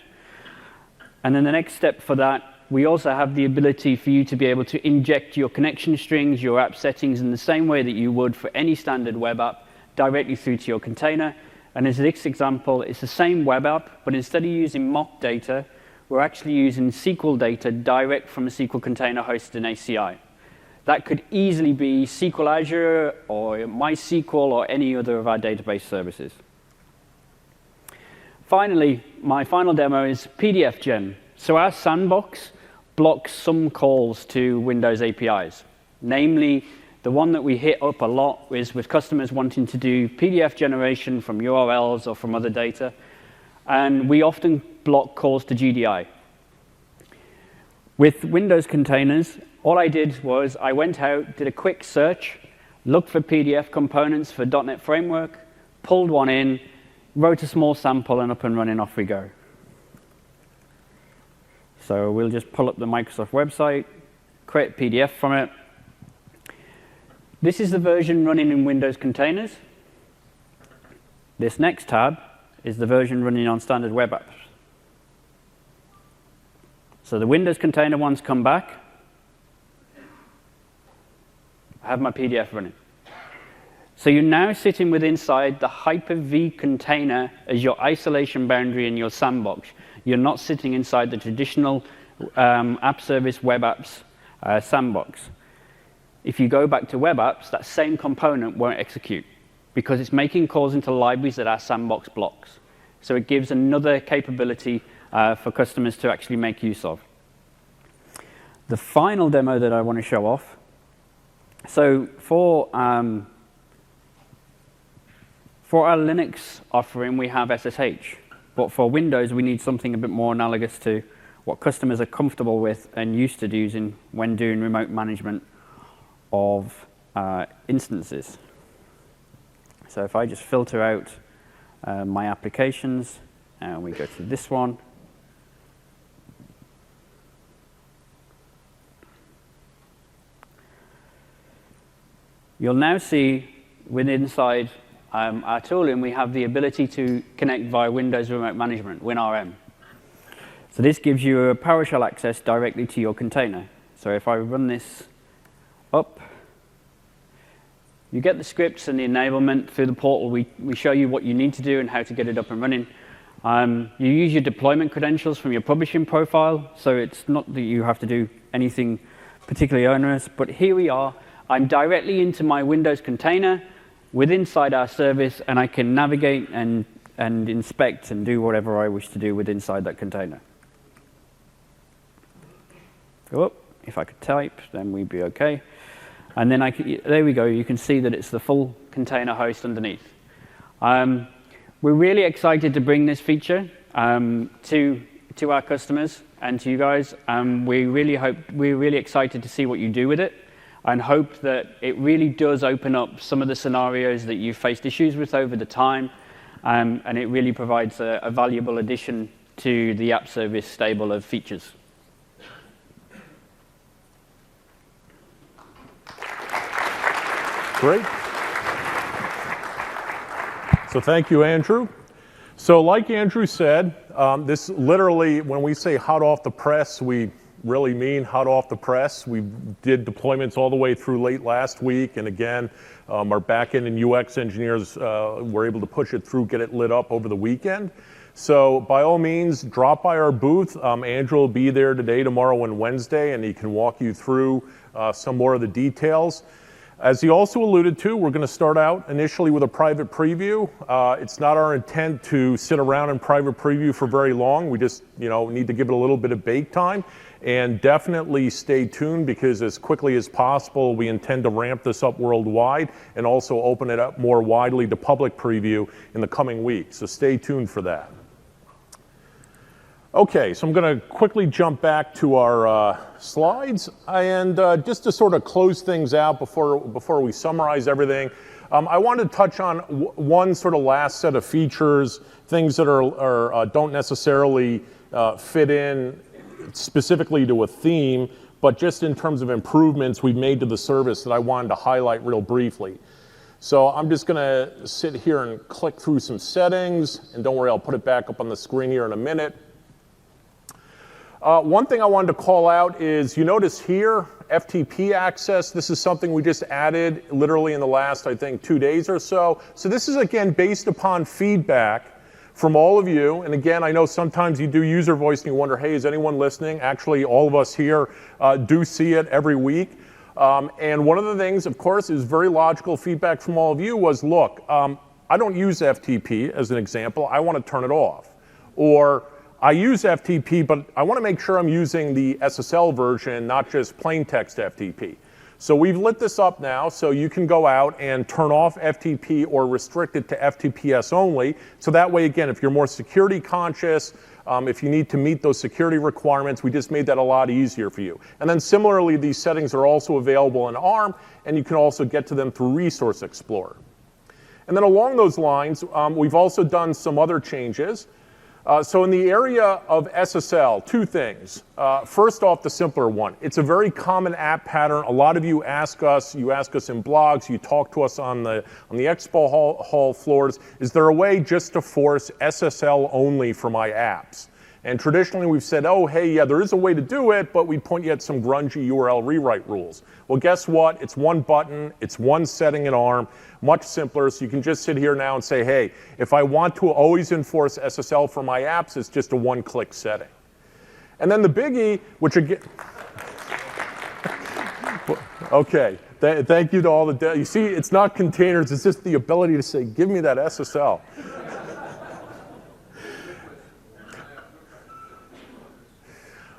And then the next step for that, we also have the ability for you to be able to inject your connection strings, your app settings in the same way that you would for any standard web app directly through to your container. And as this example, it's the same web app, but instead of using mock data, we're actually using SQL data direct from a SQL container hosted in ACI. That could easily be SQL Azure or MySQL or any other of our database services. Finally, my final demo is PDF Gen. So our sandbox blocks some calls to Windows APIs. Namely, the one that we hit up a lot is with customers wanting to do PDF generation from URLs or from other data. And we often block calls to GDI. With Windows containers, all I did was I went out, did a quick search, looked for PDF components for .NET Framework, pulled one in, wrote a small sample, and up and running, off we go. So we'll just pull up the Microsoft website, create PDF from it. This is the version running in Windows containers. This next tab is the version running on standard web apps. So the Windows container ones come back. I have my PDF running. So you're now sitting with inside the Hyper-V container as your isolation boundary in your sandbox. You're not sitting inside the traditional app service web apps sandbox. If you go back to web apps, that same component won't execute because it's making calls into libraries that our sandbox blocks. So it gives another capability for customers to actually make use of. The final demo that I want to show off, so for our Linux offering, we have SSH. But for Windows, we need something a bit more analogous to what customers are comfortable with and used to using when doing remote management of instances. So if I just filter out my applications, and we go to this one, you'll now see within inside our tooling, we have the ability to connect via Windows Remote Management, WinRM. So this gives you a PowerShell access directly to your container. So if I run this up, you get the scripts and the enablement through the portal. We show you what you need to do and how to get it up and running. You use your deployment credentials from your publishing profile, so it's not that you have to do anything particularly onerous. But here we are. I'm directly into my Windows container with inside our service, and I can navigate and inspect and do whatever I wish to do with inside that container. Go up. If I could type, then we'd be OK. And then there we go. You can see that it's the full container host underneath. We're really excited to bring this feature to our customers and to you guys. We're really excited to see what you do with it, and hope that it really does open up some of the scenarios that you've faced issues with over the time, and it really provides a valuable addition to the app service stable of features. Great. So thank you, Andrew. So like Andrew said, this literally, when we say hot off the press, we really mean hot off the press. We did deployments all the way through late last week, and again, our backend and UX engineers were able to push it through, get it lit up over the weekend. So by all means, drop by our booth. Andrew will be there today, tomorrow, and Wednesday, and he can walk you through some more of the details. As he also alluded to, we're going to start out initially with a private preview. It's not our intent to sit around in private preview for very long. We just, need to give it a little bit of bake time. And definitely stay tuned, because as quickly as possible, we intend to ramp this up worldwide and also open it up more widely to public preview in the coming weeks. So stay tuned for that. Okay, so I'm going to quickly jump back to our slides, and just to sort of close things out before we summarize everything, I wanted to touch on one sort of last set of features, things that don't necessarily fit in specifically to a theme, but just in terms of improvements we've made to the service that I wanted to highlight real briefly. So I'm just going to sit here and click through some settings, and don't worry, I'll put it back up on the screen here in a minute. One thing I wanted to call out is, you notice here, FTP access. This is something we just added literally in the last, I think, 2 days or so. So this is, again, based upon feedback from all of you. And again, I know sometimes you do user voice and you wonder, hey, is anyone listening? Actually, all of us here do see it every week. And one of the things, of course, is very logical feedback from all of you was, look, I don't use FTP as an example. I want to turn it off. Or I use FTP, but I want to make sure I'm using the SSL version, not just plain text FTP. So we've lit this up now, so you can go out and turn off FTP or restrict it to FTPS only. So that way, again, if you're more security conscious, if you need to meet those security requirements, we just made that a lot easier for you. And then similarly, these settings are also available in ARM, and you can also get to them through Resource Explorer. And then along those lines, we've also done some other changes. So in the area of SSL, two things. First off, the simpler one. It's a very common app pattern. A lot of you ask us in blogs, you talk to us on the expo hall floors, is there a way just to force SSL only for my apps? And traditionally we've said, oh, hey, yeah, there is a way to do it, but we point you at some grungy URL rewrite rules. Well, guess what? It's one button, it's one setting in ARM, much simpler, so you can just sit here now and say, hey, if I want to always enforce SSL for my apps, it's just a one-click setting. And then the biggie, which again, okay, thank you to all the, you see, it's not containers, it's just the ability to say, give me that SSL.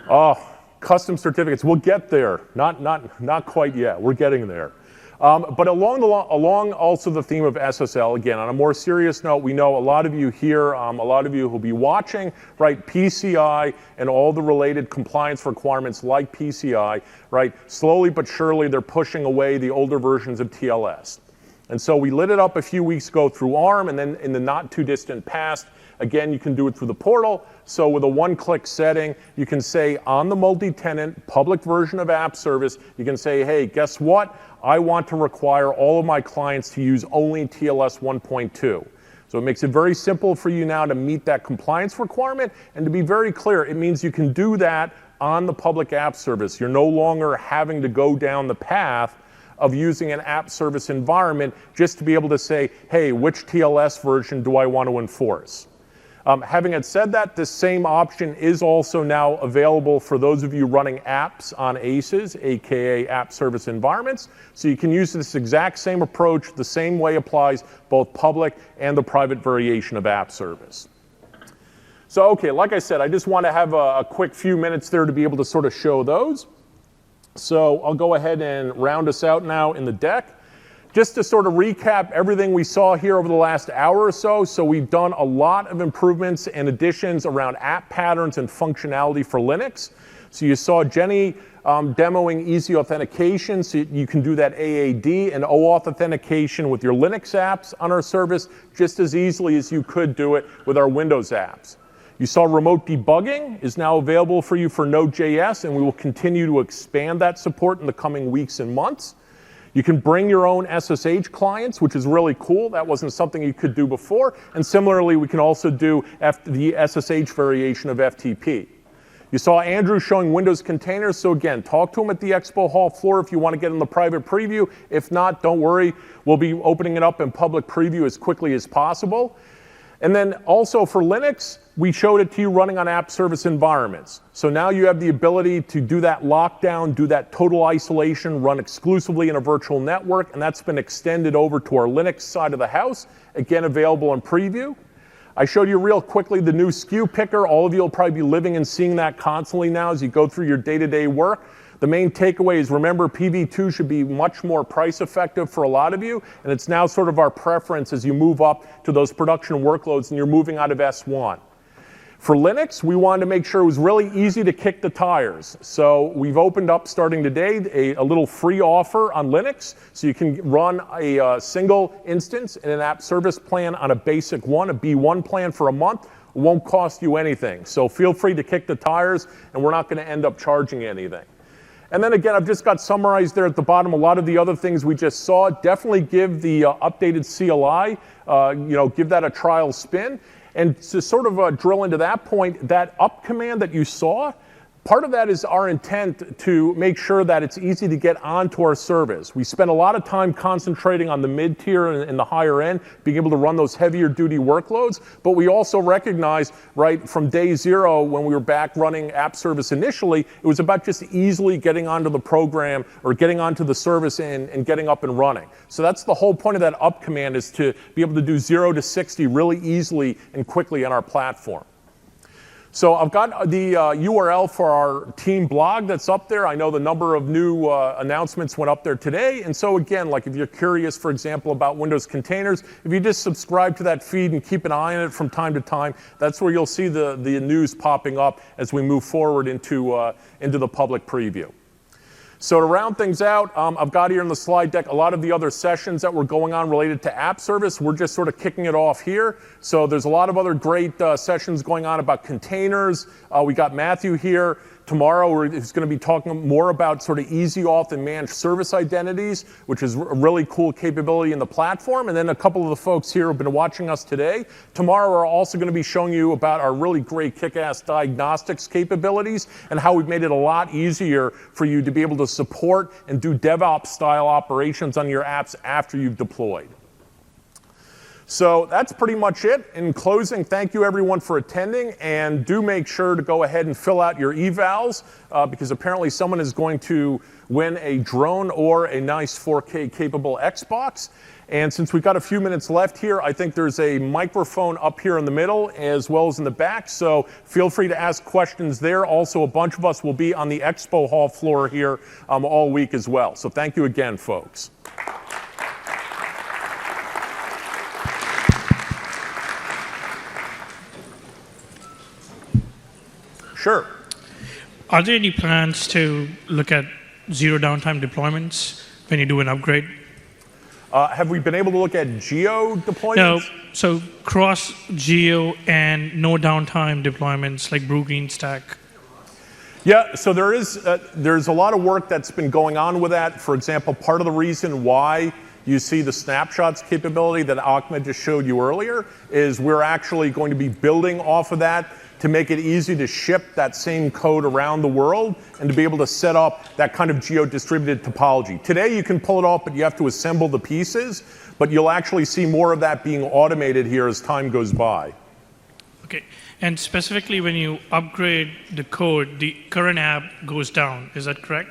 Oh, custom certificates. We'll get there. Not quite yet. We're getting there. But along also the theme of SSL, again, on a more serious note, we know a lot of you here, a lot of you who'll be watching, right, PCI and all the related compliance requirements like PCI, right, slowly but surely they're pushing away the older versions of TLS. And so we lit it up a few weeks ago through ARM, and then in the not too distant past, again, you can do it through the portal. So with a one-click setting, you can say on the multi-tenant public version of app service, you can say, hey, guess what? I want to require all of my clients to use only TLS 1.2. So it makes it very simple for you now to meet that compliance requirement. And to be very clear, it means you can do that on the public app service. You're no longer having to go down the path of using an app service environment just to be able to say, hey, which TLS version do I want to enforce? Having said that, this same option is also now available for those of you running apps on ACEs, aka app service environments. So you can use this exact same approach. The same way applies both public and the private variation of app service. So, okay, like I said, I just want to have a quick few minutes there to be able to sort of show those. So I'll go ahead and round us out now in the deck. Just to sort of recap everything we saw here over the last hour or so. So we've done a lot of improvements and additions around app patterns and functionality for Linux. So you saw Jenny demoing easy authentication. So you can do that AAD and OAuth authentication with your Linux apps on our service just as easily as you could do it with our Windows apps. You saw remote debugging is now available for you for Node.js, and we will continue to expand that support in the coming weeks and months. You can bring your own SSH clients, which is really cool. That wasn't something you could do before. And similarly, we can also do the SSH variation of FTP. You saw Andrew showing Windows containers. So again, talk to him at the Expo Hall floor if you want to get in the private preview. If not, don't worry. We'll be opening it up in public preview as quickly as possible. And then also for Linux, we showed it to you running on app service environments. So now you have the ability to do that lockdown, do that total isolation, run exclusively in a virtual network, and that's been extended over to our Linux side of the house, again available in preview. I showed you real quickly the new SKU picker. All of you will probably be living and seeing that constantly now as you go through your day-to-day work. The main takeaway is, remember, PV2 should be much more price effective for a lot of you, and it's now sort of our preference as you move up to those production workloads and you're moving out of S1. For Linux, we wanted to make sure it was really easy to kick the tires. So we've opened up, starting today, a little free offer on Linux. So you can run a single instance in an app service plan on a basic one, a B1 plan for a month. It won't cost you anything. So feel free to kick the tires, and we're not going to end up charging anything. And then again, I've just got summarized there at the bottom a lot of the other things we just saw. Definitely give the updated CLI, give that a trial spin. And to sort of drill into that point, that up command that you saw, part of that is our intent to make sure that it's easy to get onto our service. We spend a lot of time concentrating on the mid-tier and the higher end, being able to run those heavier duty workloads, but we also recognize, right, from day zero when we were back running app service initially, it was about just easily getting onto the program or getting onto the service and getting up and running. So that's the whole point of that up command, is to be able to do 0 to 60 really easily and quickly on our platform. So I've got the URL for our team blog that's up there. I know the number of new announcements went up there today. And so again, like if you're curious, for example, about Windows containers, if you just subscribe to that feed and keep an eye on it from time to time, that's where you'll see the news popping up as we move forward into the public preview. So to round things out, I've got here in the slide deck a lot of the other sessions that were going on related to app service. We're just sort of kicking it off here. So there's a lot of other great sessions going on about containers. We got Matthew here. Tomorrow he's going to be talking more about sort of easy auth and managed service identities, which is a really cool capability in the platform. And then a couple of the folks here who've been watching us today, tomorrow are also going to be showing you about our really great kick-ass diagnostics capabilities and how we've made it a lot easier for you to be able to support and do DevOps style operations on your apps after you've deployed. So that's pretty much it. In closing, thank you everyone for attending, and do make sure to go ahead and fill out your evals because apparently someone is going to win a drone or a nice 4K capable Xbox. And since we've got a few minutes left here, I think there's a microphone up here in the middle as well as in the back, so feel free to ask questions there. Also, a bunch of us will be on the expo hall floor here all week as well. So thank you again, folks. Sure. Are there any plans to look at zero downtime deployments when you do an upgrade? Have we been able to look at geo deployments? No, so cross geo and no downtime deployments like Brew Green Stack. Yeah, so there's a lot of work that's been going on with that. For example, part of the reason why you see the snapshots capability that Ahmed just showed you earlier is we're actually going to be building off of that to make it easy to ship that same code around the world and to be able to set up that kind of geo-distributed topology. Today you can pull it off, but you have to assemble the pieces, but you'll actually see more of that being automated here as time goes by. Okay, and specifically when you upgrade the code, the current app goes down, is that correct?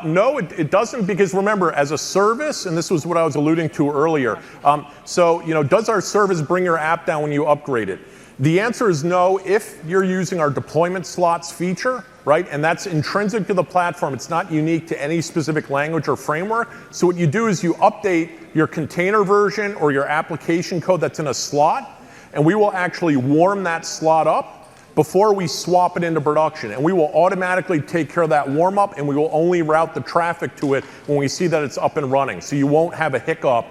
No, it doesn't, because remember, as a service, and this was what I was alluding to earlier, does our service bring your app down when you upgrade it? The answer is no if you're using our deployment slots feature, right? And that's intrinsic to the platform. It's not unique to any specific language or framework. So what you do is you update your container version or your application code that's in a slot, and we will actually warm that slot up before we swap it into production. And we will automatically take care of that warm up, and we will only route the traffic to it when we see that it's up and running. So you won't have a hiccup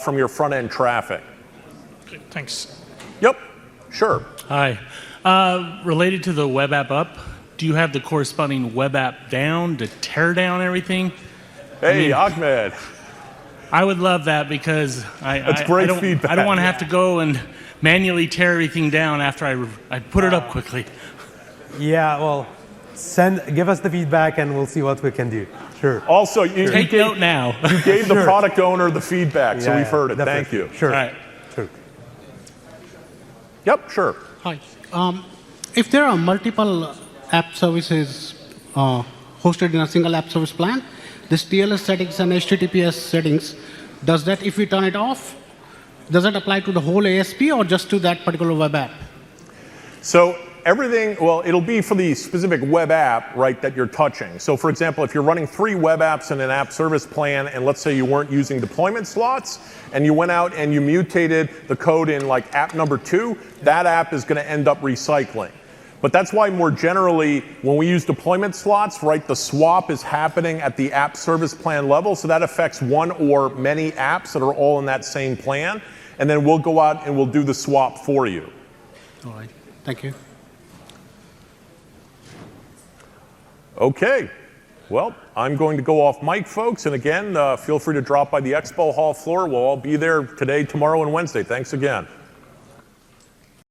from your front end traffic. Okay, thanks. Yep. Sure. Hi. Related to the web app up, do you have the corresponding web app down to tear down everything? Hey, Ahmed. I would love that because That's great feedback. I don't want to have to go and manually tear everything down after I put it up quickly. Yeah, well, give us the feedback and we'll see what we can do. Sure. Also, you Take note now. You gave the product owner the feedback, so we've heard it. Definitely. Thank you. Sure. All right. Sure. Yep, sure. Hi. If there are multiple app services hosted in a single app service plan, this TLS settings and HTTPS settings, does that, if we turn it off, does that apply to the whole ASP or just to that particular web app? So everything, well, it'll be for the specific web app, right, that you're touching. So for example, if you're running 3 web apps in an app service plan, and let's say you weren't using deployment slots, and you went out and you mutated the code in like app number 2, that app is going to end up recycling. But that's why more generally, when we use deployment slots, right, the swap is happening at the app service plan level, so that affects one or many apps that are all in that same plan, and then we'll go out and we'll do the swap for you. All right. Thank you. Okay. Well, I'm going to go off mic, folks, and again, feel free to drop by the expo hall floor. We'll all be there today, tomorrow, and Wednesday. Thanks again.